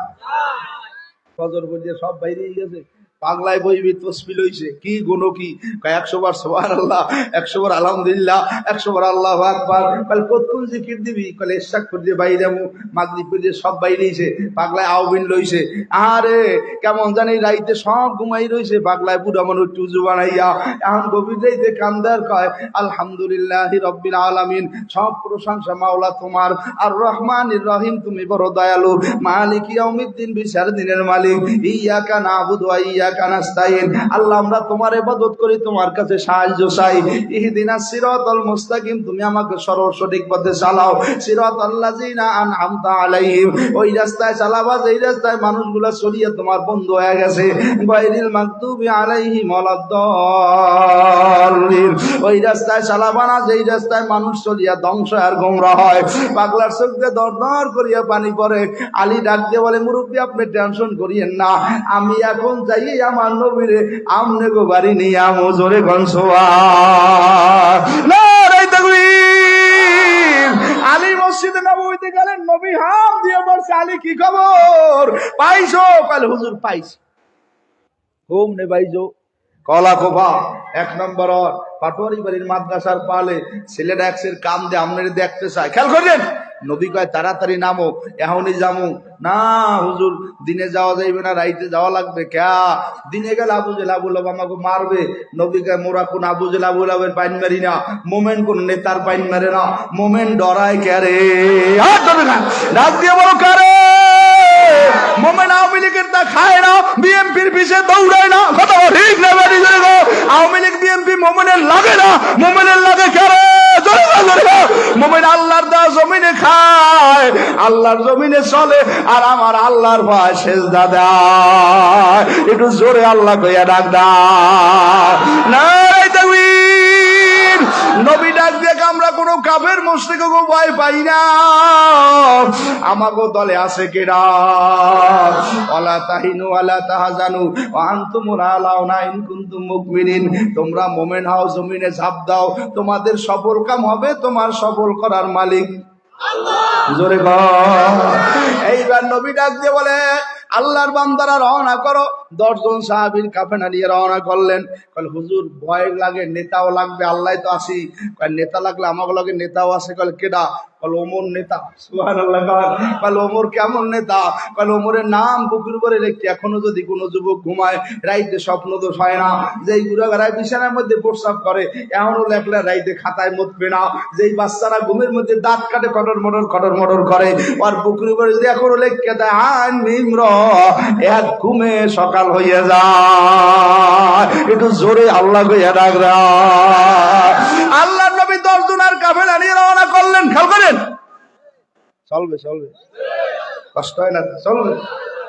ফজর পড়িয়া সব বাইরে গেছে, পাগলায় বইবি তসবি লইছে, কি গুণ কি? 100 বার সুবহানাল্লাহ, 100 বার আলহামদুলিল্লাহ, 100 বার আল্লাহু আকবার। বলে কতক্ষণ জিকির দিবি? বলে ইশাক করে বাইরে যাবো, মাগরিব করে সব বাইরেছে, পাগলায় আওবিন লইছে। আরে কেমন জানি রাইতে সব ঘুমাই রইছে, পাগলায় বুড়া মানুষ টুজু বানাইয়া এখন গভীর রাইতে কান্দার কয়, আলহামদুলিল্লাহি রাব্বিল আলামিন, সব প্রশংসা মাওলা তোমার, আর রহমানির রহিম, তুমি বড় দয়ালু, মালিক ইয়াউমিদ্দিন, বিচার দিনের মালিক, ইয়াকা নাবুদু ওয়া ইয়াকা কানাস্তাইন। আল্লাহ আমরা তোমার ইবাদত করি, তোমার কাছে সাহায্য চাই। ইহদিনাস সিরাতাল মুস্তাকিম, তুমি আমাকে সরল সঠিক পথে চালাও। সিরাতাল্লাযিনা আনআমতা আলাইহিম, ওই রাস্তায় চালাবা যেই রাস্তায় মানুষগুলা চলিয়ে তোমার বন্ধু হয়ে গেছে। গায়রিল মাগদুবি আলাইহিম ওয়ালাদ-দাল্লিন, ওই রাস্তায় চালাবা না যেই রাস্তায় মানুষ চলিয়া ধ্বংস আর গোমরা হয়। পাগলার চোখ দিয়ে দরদর করিয়া পানি পড়ে। আলী ডাক দিয়ে বলে, মুরব্বী আপনি টেনশন করিয়েন না, আমি এখন যাই আমার নবীরে আমনে গো বাড়ি নিয়ে আমো। জোরে কোন সুবহানাল্লাহ। নারে তাকবীর। আলী মসজিদে নববী হইতে গেলেন নবী হাম দিয়ে বলছে আলী কি খবর পাইছো? কাল হুজুর পাইছি। ঘুম নে পাইছো? কলা কোভা 1 নম্বর পাটোয়ারি বাড়ির মাদ্রাসার পালে ছেলেটা একসের কাম দিয়ে আপনারা দেখতে চায়। খেয়াল করলেন নবী কয় তাড়াতাড়ি নামো, এখনই যামু। না হুজুর দিনে যাওয়া যাইবে না, রাইতে যাওয়া লাগবে। ক্যা দিনে গেলে আবু জেল আবুল আমাকে মারবে। নবী কয় মোরা কোন আবু জেল আবুল পাইন মারি না, মোমেন্ট কোন নেতার পাইন মারে না, মোমেন্ট ডরায় ক্যারে। ডাক দিয়ে বলো কারে? মোমেন্ট আওয়ামী লীগের তা খায় না, বিএনপির পিছে দৌড়ায় না। কথা ঠিক না? আওয়ামী লীগ বিএনপি মোমেনের লাগে না, মোমেনের লাগে কারে? মোমেন আল্লাহর দেওয়া জমিনে খায়, আল্লাহর জমিনে চলে, আর আমার আল্লাহর ভয় সেজদা দেয়। একটু জোরে আল্লাহ কইয়া ডাক দাও না। নবী ডাক দিয়ে আমরা কোনো কাফের মুশরিককে ভয় পাই না। আমাগো দলে আছে কেডা? ওয়ালা তাহিনু ওয়ালা তাহজানু ওয়া আনতুমুল আলাউনা ইন কুনতুম মুমিনিন। তোমরা মুমিন হও, জমিনে ঝাঁপ দাও, তোমাদের সফল কাম হবে, তোমার সফল করার মালিক আল্লাহ। জোরে বল। এইবার নবী ডাক দিয়ে বলে আল্লাহর বান্দারা রওনা করো। 10 জন সাহাবীর কাফেলা নিয়ে রওনা করলেন। কল হুজুর ভয় লাগে, নেতাও লাগবে, আল্লাহ তো আসি। কল নেতা লাগলে আমাকে লাগে নেতাও আছে। কল কেডা? কল ওমর নেতা। সুবহানাল্লাহ। কল ওমর কেমন নেতা? কল ওমরের নাম বুকের উপরে লিখতে এখনো যদি কোনো যুবক ঘুমায় রাইতে স্বপ্ন দোষ হয় না। যেই গুড়াগাড়ায় বিছানার মধ্যে প্রস্রাব করে এখনো লেখলে রাইতে খাতায় মুতবে না। যেই বাচ্চারা ঘুমের মধ্যে দাঁত কাটে কটর মটর করে, আর বুকের উপরে যদি এখনো লেখকে দেয় আন মিমর, এক ঘুমে সকাল হয়ে যায়। একটু জোরে আল্লাহ কইয়া ডাক দাও। আল্লাহ নবী 10 জনের কাফেলা নিয়ে রওনা করলেন। খেয়াল করেন, চলবে কষ্ট হয় না, চলবে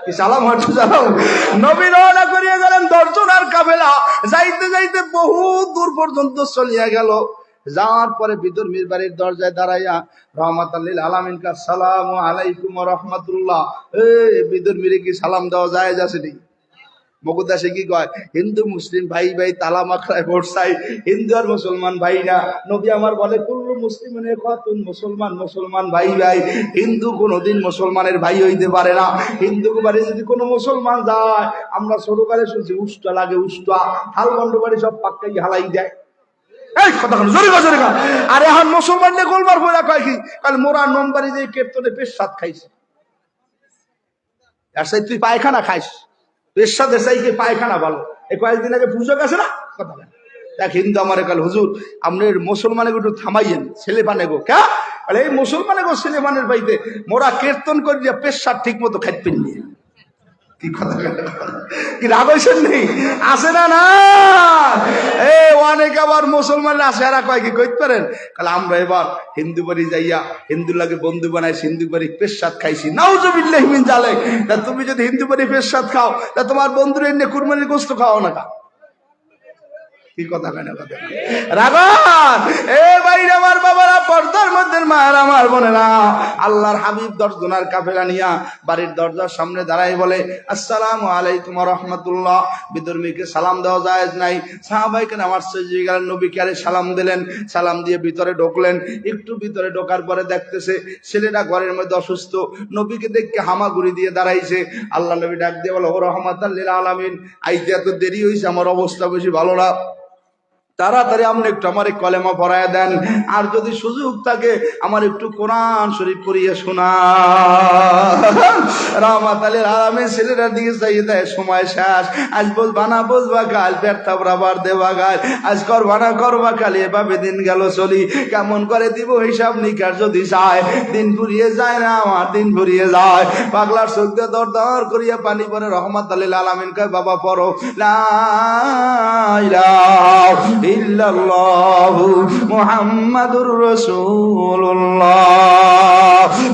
কি সালাম হচ্ছে সালাম। নবী রওনা করিয়া গেলেন 10 জনের কাফেলা। যাইতে যাইতে বহু দূর পর্যন্ত চলিয়া গেল। যাওয়ার পরে বিদুরমির বাড়ির দরজায় দাঁড়াইয়া রহমাতাল লিল আলামিন কা সালামু আলাইকুম ওয়া রাহমাতুল্লাহ। বিদুরমিরে কি সালাম দেওয়া যায় আসেনি? মকুদাসে কি কয়? হিন্দু মুসলিম ভাই ভাই তালা মাকড়ায় ভরসাই, হিন্দু আর মুসলমান ভাই না। নবী আমার বলে কুল্লু মুসলিমের খাতুন, মুসলমান ভাই ভাই। হিন্দু কোনোদিন মুসলমানের ভাই হইতে পারে না। হিন্দু বাড়ি যদি কোনো মুসলমান যায়, আমরা ছোটকালে শুনছি উষ্টা লাগে, উষ্টা হাল বন্ড বাড়ি সব পাক্কাই হালাই দেয়। এই কথা জোরে জোরে। আর এখন মুসলমান নিয়ে গোলমার বইলা কয় কি? কাল মোরা নম্বরি যে কেতনে পেশাদ খাইছে, আর সেই তুই পায়খানা খাইস, পেশাদের চাইকে পায়খানা ভালো। এই কয়েকদিন আগে পুজো গেছে না কথা বলে দেখ হিন্দু আমারে কাল হুজুর আপনার মুসলমানের একটু থামাইয়েন, ছেলে পানে গো কে? এই মুসলমানে গো ছেলে পানের পাইতে মোরা কীর্তন করিয়া পেশাদ ঠিক মতো খাইতেন নিয়ে। কি কথা কি রাগ হয়েছেন নেই? আসে না না অনেক আবার মুসলমান আসে, এরা কয় কি কইতে পারেন? কালে আমরা এবার হিন্দু বাড়ি যাইয়া হিন্দু লাগে বন্ধু বানাই, হিন্দু বাড়ি পেশাদ খাইছি। নাউজুবিল্লাহি মিন জালিক। তা তুমি যদি হিন্দু বাড়ি পেশাদ খাও, তা তোমার বন্ধুর এনে কুরবানির গোশত খাও না কা? কি কথা কেন কথা রাগান? এ ভাইরা আমার বাবারা, পর্দার মধ্যে মায়ের আমার বোনেরা, আল্লাহর হাবিব 10 জনের কাফেলা নিয়া বাড়ির দরজার সামনে দাঁড়াই বলে আসসালামু আলাইকুম ওয়া রাহমাতুল্লাহ। বিদর্মীকে সালাম দেওয়া জায়েজ নাই। সাহাবায়ে আমার সজে গেলেন, নবীকে আরে সালাম দিলেন। সালাম দিয়ে ভিতরে ঢুকলেন। একটু ভিতরে ঢোকার পরে দেখতেছে ছেলেটা ঘরের মধ্যে অসুস্থ। নবীকে দেখে হামাগুড়ি দিয়ে দাঁড়াইছে। আল্লাহ নবী ডাক দিয়ে বলে ও রাহমাতাল লিল আলামিন, আইতে এত দেরি হইছে, আমার অবস্থা বেশি ভালো না, তাড়াতাড়ি আপনি একটু আমার কলেমা পড়ায় দেন, আর যদি সুযোগ থাকে আমার একটু কোরআন শরীফ পড়িয়ে শোনা। রাহমাতাল লিল আলামিন ছেলেটার দিকে চাইয়ে দেয়, সময় শেষ, আজ বলবা না বলবা কাল, ব্যর্থা বরাবর দেবা গাল, আজ করবা না করবা কাল, এভাবে দিন গেল চলি, কেমন করে দিব হিসাব নিকাশ যদি চায়, দিন ফুরিয়ে যায় না আমার, দিন ফুরিয়ে যায়। পাগলার চোখ দিয়ে দর দর করিয়া পানি পরে। রহমাতাল লিল আলামিন কয় বাবা পড়ো লা ইলাহা ইল্লাল্লাহু মুহাম্মাদুর রাসূলুল্লাহ।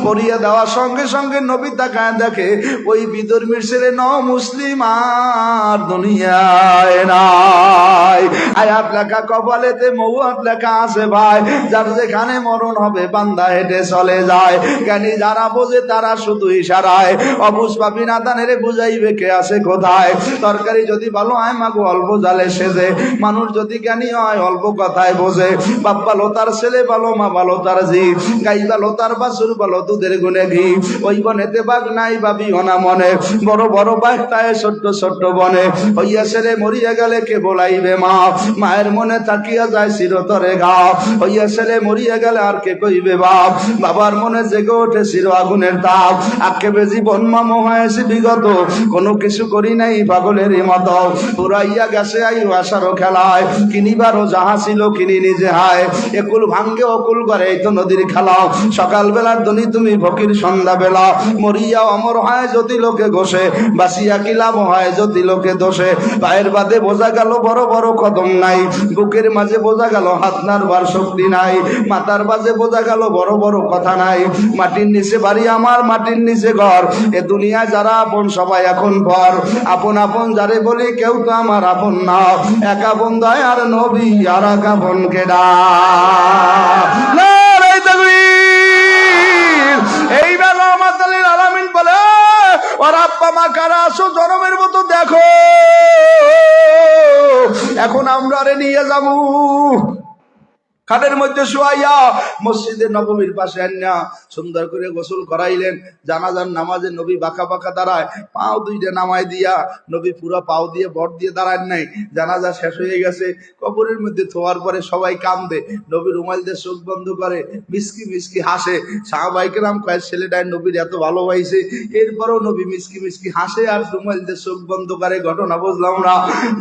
পড়িয়া দেওয়ার সঙ্গে সঙ্গে নবী তাকায় দেখে ওই বিধর্মীর ছেলে মুসলিম আর দুনিয়ায় নাই। আয়াত লেখা কপালেতে মৌয়াত লেখা আছে ভাই, যার যেখানে মরণ হবে বান্দা হেঁটে চলে যায়। জ্ঞানী যারা বোঝে তারা শুধু ইশারায়, অবুঝ পাপি নাদানেরে বুঝাইবে কে আছে কোথায়। তরকারি যদি ভালো হয় মাগো অল্প জালে সেজে, মানুষ যদি জ্ঞানী জ্ঞানী হয়, অল্প কথায় বোঝে। বাপ ভালো তার ছেলে ভালো, মা ভালো তার জি, গাই ভালো তার বাছুর ভালো, দুধের গুনে ঘি। ওই বনেতে বাঘ নাই ভাবি অনা মনে, বড় বড় বাঘ তাই ছোট্ট ছোট্ট বনে। হইয়া ছেলে মরিয়া গেলে কে বলাইবে মা, মায়ের মনে তাকিয়া যায় চিরতরে গা। হইয়া ছেলে মরিয়া গেলে আর কে কইবে বাপ, বাবার মনে জেগে ওঠে চির আগুনের তাপ। আক্ষেপে জীবন মাম হয়েছে বিগত, কোনো কিছু করি নাই পাগলেরই মতো। পুরাইয়া গেছে আই আশারও খেলায়, কিনিবারও যাহা ছিল কিনি নিজে হায়। একুল ভাঙ্গে অকুল করে এই তো নদীর খেলা, সকাল বেলার ধনী তুমি ফকির সন্ধ্যা বেলা। মরিয়া অমর হয় যদি লোকে ঘষে, বাসিয়া কি লাভ হয় যদি লোকে দোষে। পায়ের বাদে বোঝা গেল বড় বড় কদম নাই, বুকের মাঝে বোঝা গেল হাত নাড়বার শক্তি নাই। মাথার বাজে বোঝা গেল বড় বড় কথা নাই। মাটির নিচে বাড়ি আমার, মাটির নিচে ঘর, এ দুনিয়ায় যারা আপন সবাই এখন পর। আপন আপন যারে বলি কেউ তো আমার আপন না, একা বন্ধায় আর নবী আর একা বন কেডা। এই বেলা আমাদের আলামিন বলে, ওর আব্বা মা কারা আসো জনমের মতো দেখো, এখন আমরা রে নিয়ে যাবো। খাটের মধ্যে শুয়াইয়া মসজিদের নববীর পাশে আনিয়া সুন্দর করে গোসল করাইলেন। জানাজার নামাজে নবী বাঁকা বাঁকা দাঁড়ায়, পাও দুইটা নামাই দিয়া। নবী পুরো পাও দিয়ে বট দিয়ে দাঁড়ান নাই। জানাজা শেষ হয়ে গেছে, কবরের মধ্যে থোয়ার পরে সবাই কান্দে। নবী রুমাল দিয়ে চোখ বন্ধ করে মিসকি মিসকি হাসে। সাহাবায়ে নাম কয় ছেলেটাই নবীর এত ভালোবাসে, এরপরও নবী মিসকি মিসকি হাসে আর রুমাল দিয়ে চোখ বন্ধ করে। ঘটনা বুঝলাম না।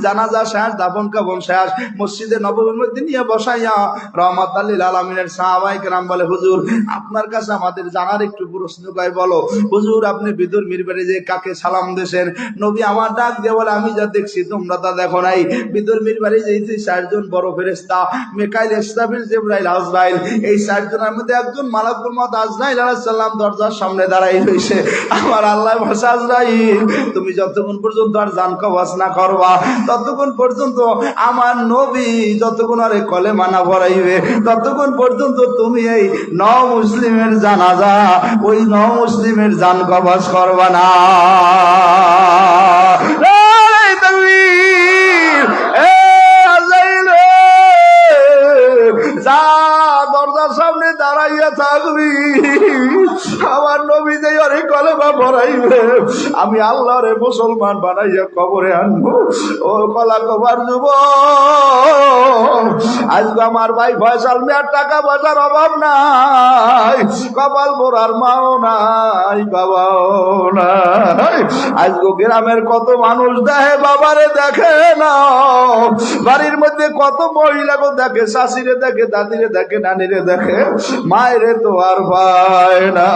জানাজা শেষ, দাফন কাফন শেষ, মসজিদে নববীর মধ্যে নিয়ে বসাইয়া রহমাতুল লিল আলামিনের সাহাবায়ে কেরাম বলে, হুজুর আপনার কাছে আমাদের জানার একটু প্রশ্ন কয়, বলো হুজুর আপনি বিদুর মিরবাড়ি যে কাকে সালাম দেন? নবী আমার ডাক দিয়ে বলে, আমি যা দেখছি তোমরা তা দেখো নাই। বিদুর মিরবাড়ি যেতে 4 জন বড় ফেরেশতা, মিকাইল, ইসরাফিল, জিবরাইল, আজরাইল। এই 4 জনের মধ্যে একজন মালাকুল মউত আজরাইল আলাইহিস সালাম দরজার সামনে দাঁড়াই রইছে। আমার আল্লাহ ভাষা, আজরাইল তুমি যতক্ষণ পর্যন্ত আর জান কবজ না করবা, ততক্ষণ পর্যন্ত আমার নবী যতক্ষণ আরে কলেমা না পড়াইবে, ততক্ষণ পর্যন্ত তুমি এই মুসলিমের জানাজা, ওই মুসলিমের জান কবজ করবা না। যা দরজার সামনে দাঁড়াইয়া থাকবি, আমার নবী যে অনেক কলেমা পড়াইবে, আমি আল্লাহরে মুসলমান বানাইয়া কবরে আনবো। ও কলা কবার যুব, আজকে আমার ভাই ফয়সাল মিয়ার টাকা পয়সার অভাব নাই, কপাল পোড়ার মাও নাই, বাবাও নাই। আজকে গ্রামের কত মানুষ দেখে বাবারে দেখে না, বাড়ির মধ্যে কত মহিলাকে দেখে, শাশুড়ে দেখে, দাদিরে দেখে, নানিরে দেখে, মায়েরে তো আর পায় না।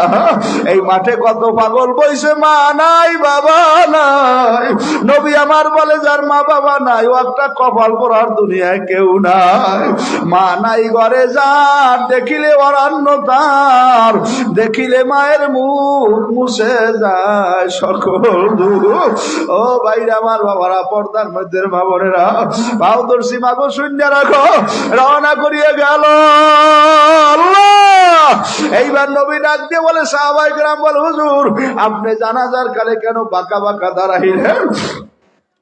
এই মাঠে কত পাগল বইছে, মা নাই বাবা নাই। নবী আমার বলে, যার মা বাবা নাই ও একটা কপাল পোড়ার দুনিয়ায় কেউ নাই। মা নাই ঘরে যার, দেখিলে অরণ্য তার, দেখিলে মায়ের মুখ মুছে যায় সকল দুঃখ। ও ভাইরা আমার, বাবারা, পর্দার মধ্যে মা বোনেরা, বাউদর সীমাগো শূন্য রাখো, রওনা করিয়ে গেল। এইবার নবী ডাক দিয়ে বলে, সাহাবায়ে কেরাম বলে, হুজুর আপনি জানাজার কালে কেন বাঁকা বাঁকা দাঁড়াইলেন?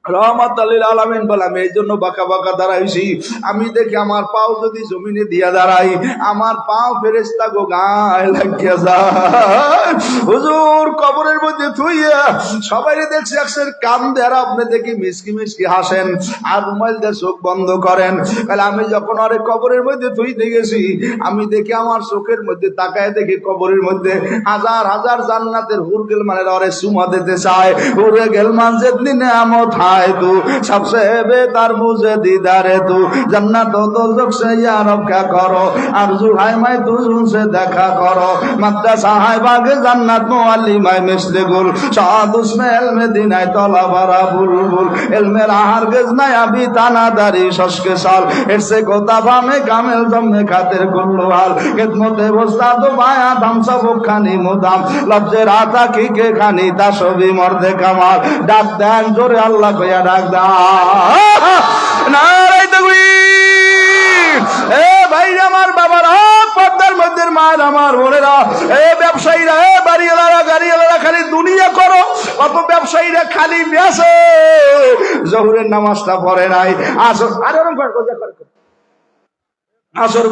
রহমাতুল লিল আলামিন বলে, আমি এই জন্য বাঁকা বাঁকা দাঁড়াইছি, আমি দেখি আমার পাও যদি জমিনে দিয়া দাঁড়াই, আমার পাও ফেরেশতা গো গায়ে লাগিয়া যায়। হুজুর কবরের মধ্যে থুইয়া সবাই দেখছি একসের কান্দে, আর আপনি দেখি মিসকি মিসকি হাসেন আর রুমাল দিয়ে চোখ বন্ধ করেন। তাহলে আমি যখন আরে কবরের মধ্যে থুইতে গেছি, আমি দেখি আমার চোখের মধ্যে তাকায় দেখি কবরের মধ্যে হাজার হাজার জান্নাতের হুরগেল মানে ওরে চুমা দিতে চায়। হুরে গেলমান যেদিন নেয়ামত हाय तू सबसे बेहतर मुझे दीदारे तू जन्नत हो तो जग से या रब क्या करो आरज़ू है मैं तुझसे देखा करो मद्रसा है बागे जन्नत मुअल्लिम मिस्ल गुल शाद उसमें इल्म दिन है तौला बरा बुलबुल इल्म राहर गज नया भी ताना दारी शश के साल इससे गोताबा में कामिल दम में खातिर कुल्लू हाल खिदमते वस्ता तो बाया दम सब खानी मुदाम लफ्ज़े राता की के खानी ताशबी मर्दे कमाल डाक दें जोरे अल्लाह को या डाक दा नारे तकबीर ए भाई আমার বাবারা পর্দার মধ্যে মায়ের আমার বোনেরা এ ব্যবসায়ীরা এ বাড়িওয়ালারা গাড়িওয়ালারা খালি দুনিয়া করো কত ব্যবসায়ীরা খালি বেচে জোহরের নামাজটা পড়ে নাই আসো আর ওরকম করে আসর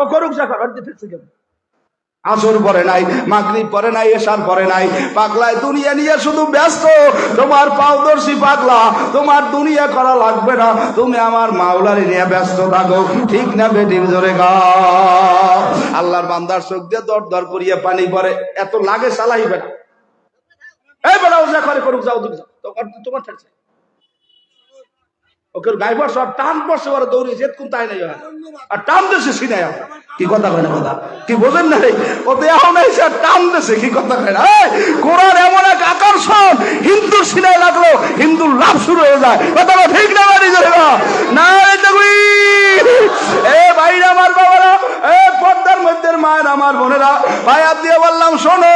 ও করুক যা করার দিতেছে কেন? আসর পরে নাই, মাগরিব পরে নাই, এশার পরে নাই, পাগলায় দুনিয়া নিয়ে শুধু ব্যস্ত। তোমার পারদর্শী পাগলা, তোমার দুনিয়া করা লাগবে না, তুমি আমার মাওলারি নিয়ে ব্যস্ত থাকো। ঠিক না বেটির জোরে গাও। আল্লাহর বান্দার চোখ দিয়ে দর দর করিয়ে পানি পড়ে, এত লাগে চালাইবে না। এই বেড়াও যা করে করুক, যাও তুমি যাও, তোমার থাকছে ওকে গাইবার সব টান পড়ছে, ওরা দৌড়িয়েছে কোন তাই নাই, আর টান দেশে সিনাই কি কথা কয় না, কথা কি বোঝেন না? ও তো এখন এসে টান দেশে কি কথা কয় না। কোরআন এমন এক আকর্ষণ, হিন্দুর সিনাই লাগলো হিন্দুর লাভ শুরু হয়ে যায়। কথা ঠিক না বাড়ি যাবে না? এ ভাইরা আমার বাবারা, এ পর্দার মধ্যে মায়ের আমার বোনেরা, ভাইয়াত দিয়ে বললাম শোনো।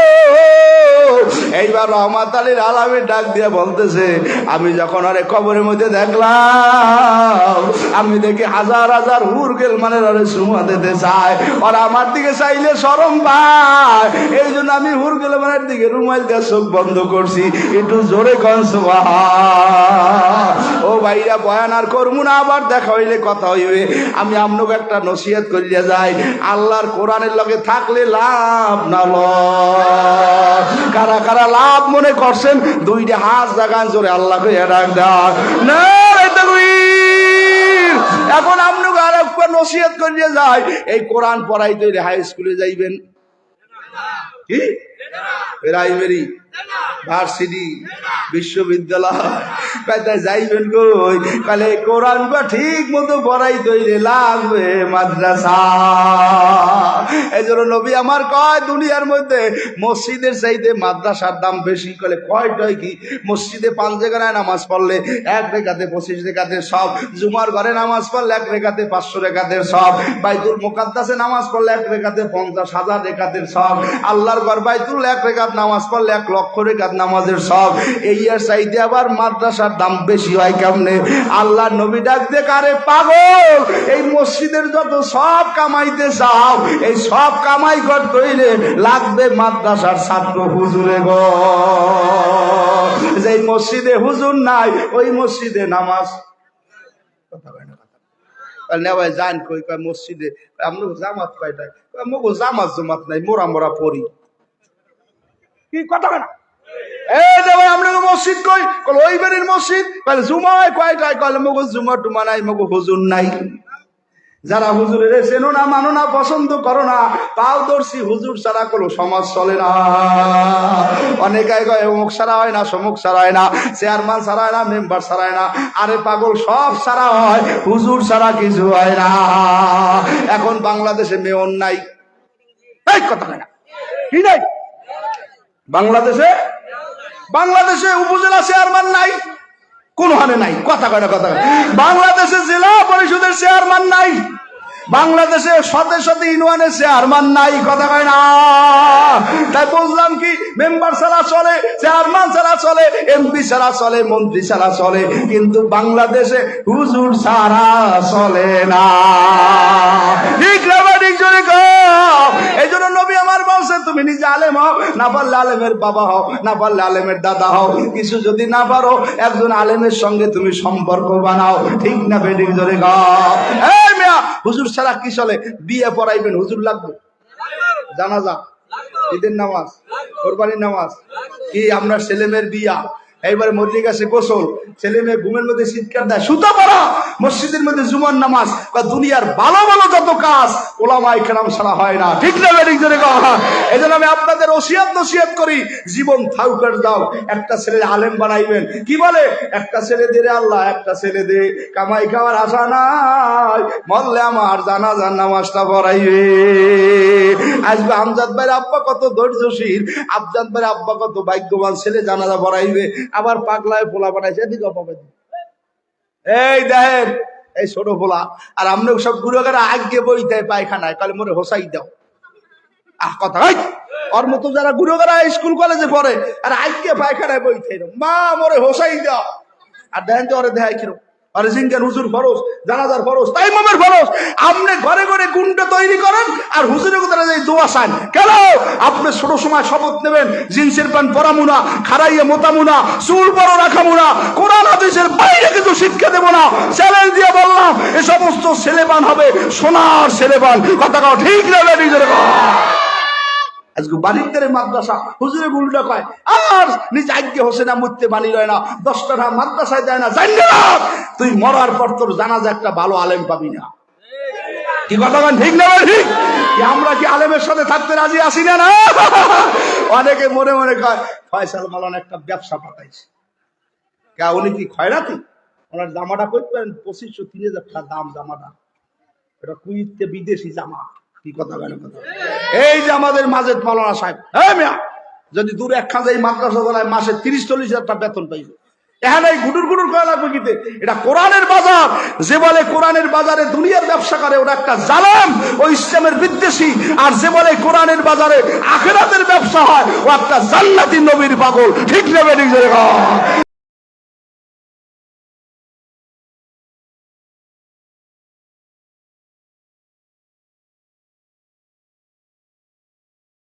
এইবার রহমত আলীর আলামী ডাক দিয়ে বলতেছে, আমি যখন আরে কবরের মধ্যে দেখলাম, আমি দেখি হাজার হাজার হুর গেল মানে আরে সুমা দিতে চায়, আর আমার দিকে চাইলে শরম পায়, এই জন্য আমি হুর গেল মানের দিকে রুমাল দিয়ে চোখ বন্ধ করছি। একটু জোরে কন সুবহান। ও ভাইরা বয়ান আর করবো না, আবার দেখা হইলে কথা হইবে। আমি আপনাকে একটা নসিহত করিয়া যাই, আল্লাহর কোরআনের লগে থাকলে লাভ না লস। কারা কারা লাভ মনে করছেন দুইটা হাত জাগান জোরে আল্লাহকে ডাক দেন না। এখন আপনাকে আর একটা নসিহত করিয়া যাই, এই কোরআন পড়াইতে হাই স্কুলে যাইবেন, কি প্রাইমারি, ভার্সিটি, বিশ্ববিদ্যালয় যাইবেন কই? কালে কোরআন বা ঠিক মতো পড়াই তৈরি লাগবে মাদ্রাসা। এই জন্য নবী আমার কয়, দুনিয়ার মধ্যে মসজিদের চাইতে মাদ্রাসার দাম বেশি। কলে কয়টাই কি? মসজিদে 5 জায়গায় নামাজ পড়লে 1 রেখাতে 25 রেখাতের সব, জুমার ঘরে নামাজ পড়লে 1 রেখাতে 500 রেখাতের সব, বাইতুল মুকাদ্দাসে নামাজ পড়লে 1 রেখাতে 50,000 রেখাতের সব, আল্লাহর ঘর বাইতুল 1 রেখাত নামাজ পড়লে 1 লক্ষ রেখাত নামাজের সব। এই আর চাইতে আবার মাদ্রাসার দাম বেশি হয় কেমনে? আল্লাহ নবী ডাক দে, আরে পাগল, এই মসজিদের যত সব কামাইতে চাও, এই সব কামাই করতে হইলে লাগবে মাদ্রাসার ছাত্র হুজুরে গো। যে মসজিদে হুজুর নাই, ওই মসজিদে নামাজ কথা কয় না, নেওয়ায় যান কই? কয় মসজিদে আমরা জামাত কয়টায়? মগো জামাত জমাত নাই, মোরা মোরা পড়ি। কি কথা কয় না? এই যে ভাই আমরা মসজিদ কই? কল ওই বাড়ির মসজিদ। কল জুমায় কয়টায়? কল মগো জুমা টুমা নাই, মগো হুজুর নাই। যারা হুজুরের চেনো না, মানো না, পছন্দ করো না, পারদর্শী হুজুর ছাড়া কোনো সমাজ চলে না। অনেকে কয় অমুক ছাড়া হয় না, সমুক ছাড়া হয় না, চেয়ারম্যান ছাড়া হয় না, মেম্বার ছাড়া হয় না। আরে পাগল, সব ছাড়া হয়, হুজুর ছাড়া কিছু হয় না। এখন বাংলাদেশে মেয়র নাই, এই কথা হয় না, কি নাই? বাংলাদেশে উপজেলা চেয়ারম্যান নাই, কোন হানে নাই, কথা কয় না, কথা। বাংলাদেশে জেলা পরিষদের চেয়ারম্যান নাই, বাংলাদেশে শতে শতে ইউনিয়নের চেয়ারম্যান নাই, কথা কয় না। তাই বুঝলাম কি, মেম্বার ছাড়া চলে, চেয়ারম্যান ছাড়া চলে, এমপি ছাড়া চলে, মন্ত্রী ছাড়া চলে, কিন্তু বাংলাদেশে হুজুর ছাড়া চলে না। ঠিক না? ঠিক জোরে কও। এই জন্য নবী আমার বলছে, তুমি নিজে আলেম হও, না পারলে আলেমের বাবা হও, না পারলে আলেমের দাদা হও, কিছু যদি না পারো একজন আলেমের সঙ্গে তুমি সম্পর্ক বানাও। ঠিক না? ঠিক জোরে কও। এই মিয়া, হুজুর ছাড়া কি চলে? বিয়ে পড়াইবেন, হুজুর লাগবে, জানাজা, ঈদের নামাজ, কোরবানির নামাজ, কি আমরা ছেলেমেয়ের বিয়া, এইবার মসজিদ গেছে গোসল, ছেলে মেয়ে ঘুমের মধ্যে চিৎকার দেয়, সুতা পড়া, মসজিদের মধ্যে জুমার নামাজ, বা দুনিয়ার ভালো ভালো যত কাজ ওলামায়ে কেরাম ছাড়া হয় না। ঠিক না? ঠিক জোরে কও। এই জন্য আমি আপনাদের ওসিয়ত নসিহত করি, জীবন থাউকার দাও, একটা ছেলে আলেম বানাইবেন। কি বলে? একটা ছেলে দে রে আল্লাহ, একটা ছেলে দে, কামাই খাওয়ার আশা নাই, মরলে আমার জানাজার নামাজটা পড়াইবে। আজকে আমজাদ ভাইয়ের আব্বা কত ধৈর্যশীল, আমজাদ ভাইয়ের আব্বা কত ভাগ্যবান, ছেলে জানাজা পড়াইবে, আবার পাগলায় পোলা বানাইছে। এদিকে এই দেখেন, এই ছোট পোলা, আর আমরা সব গুরুগারা আগে বই দেয় পায়খানায়, কালে মোরে হোসাই দাও। কথা ওর মতো যারা গুরুগারা স্কুল কলেজে পড়ে, আর আজকে পায়খানায় বই থাই, মা মোরে হোসাই দাও। আর দেখেন তো ওরে দেখায় কিরম, আর জিঙ্গের হুজুর ফরজ, জানাজার ফরজ, তাইমামের ফরজ। আপনি ঘরে ঘরে গুন্ডা তৈরি করেন আর হুজুরের কথা এই দোয়া চান কেন? আপনি ছোট সময় শপথ নেবেন জিন্সের প্যান্ট পরামু না, খারাইয়ে মোতামু না, চুল বড় রাখামু না, কোরআন হাদিসের বাইরে কিছু শিক্ষা দেব না। চ্যালেঞ্জ দিয়ে বললাম এ সমস্ত ছেলেবান হবে সোনার ছেলেবান। কথা কও ঠিক না নিজের আজকে বাড়িতে মাদ্রাসা হুজুরে উল্টা কয় আর নিজ আজ্ঞে হোসে না মরতে বাণী রয় না, 10টা মাদ্রাসায় দেয় না, জানি না তুই মরার পর তোর জানাজা একটা ভালো আলেম পাবি না। কি কথা বলেন ঠিক না? ঠিক। আমরা কি আলেমের সাথে থাকতে রাজি আছি না? না অনেকে মনে মনে কয় ফয়সাল মালান একটা ব্যবসা পাঠাইছে, কে উনি কি খয়রাতি? ওনার জামাটা করতেন 2500-3000 টাকা দাম জামাটা, এটা কুইতে বিদেশি জামা। কি কথা বলেন? কথা এই যে আমাদের মাজেদ মাওলানা সাহেব, হ্যাঁ মিয়া যদি দূরে একখান এই মাদ্রাসা চালায় মাসে 30-40 হাজার টাকা বেতন পাইবে, এখানে এই গুডুর গুডুর করা লাগবে কিতে? এটা কোরআনের বাজার। যে বলে কোরআনের বাজারে দুনিয়ার ব্যবসা করে ওটা একটা জালেম, ও ইসলামের বিদ্বেষী। আর যে বলে কোরআনের বাজারে আখিরাতের ব্যবসা হয় ও একটা জান্নাতি নবীর পাগল। ঠিক নেবে নিজের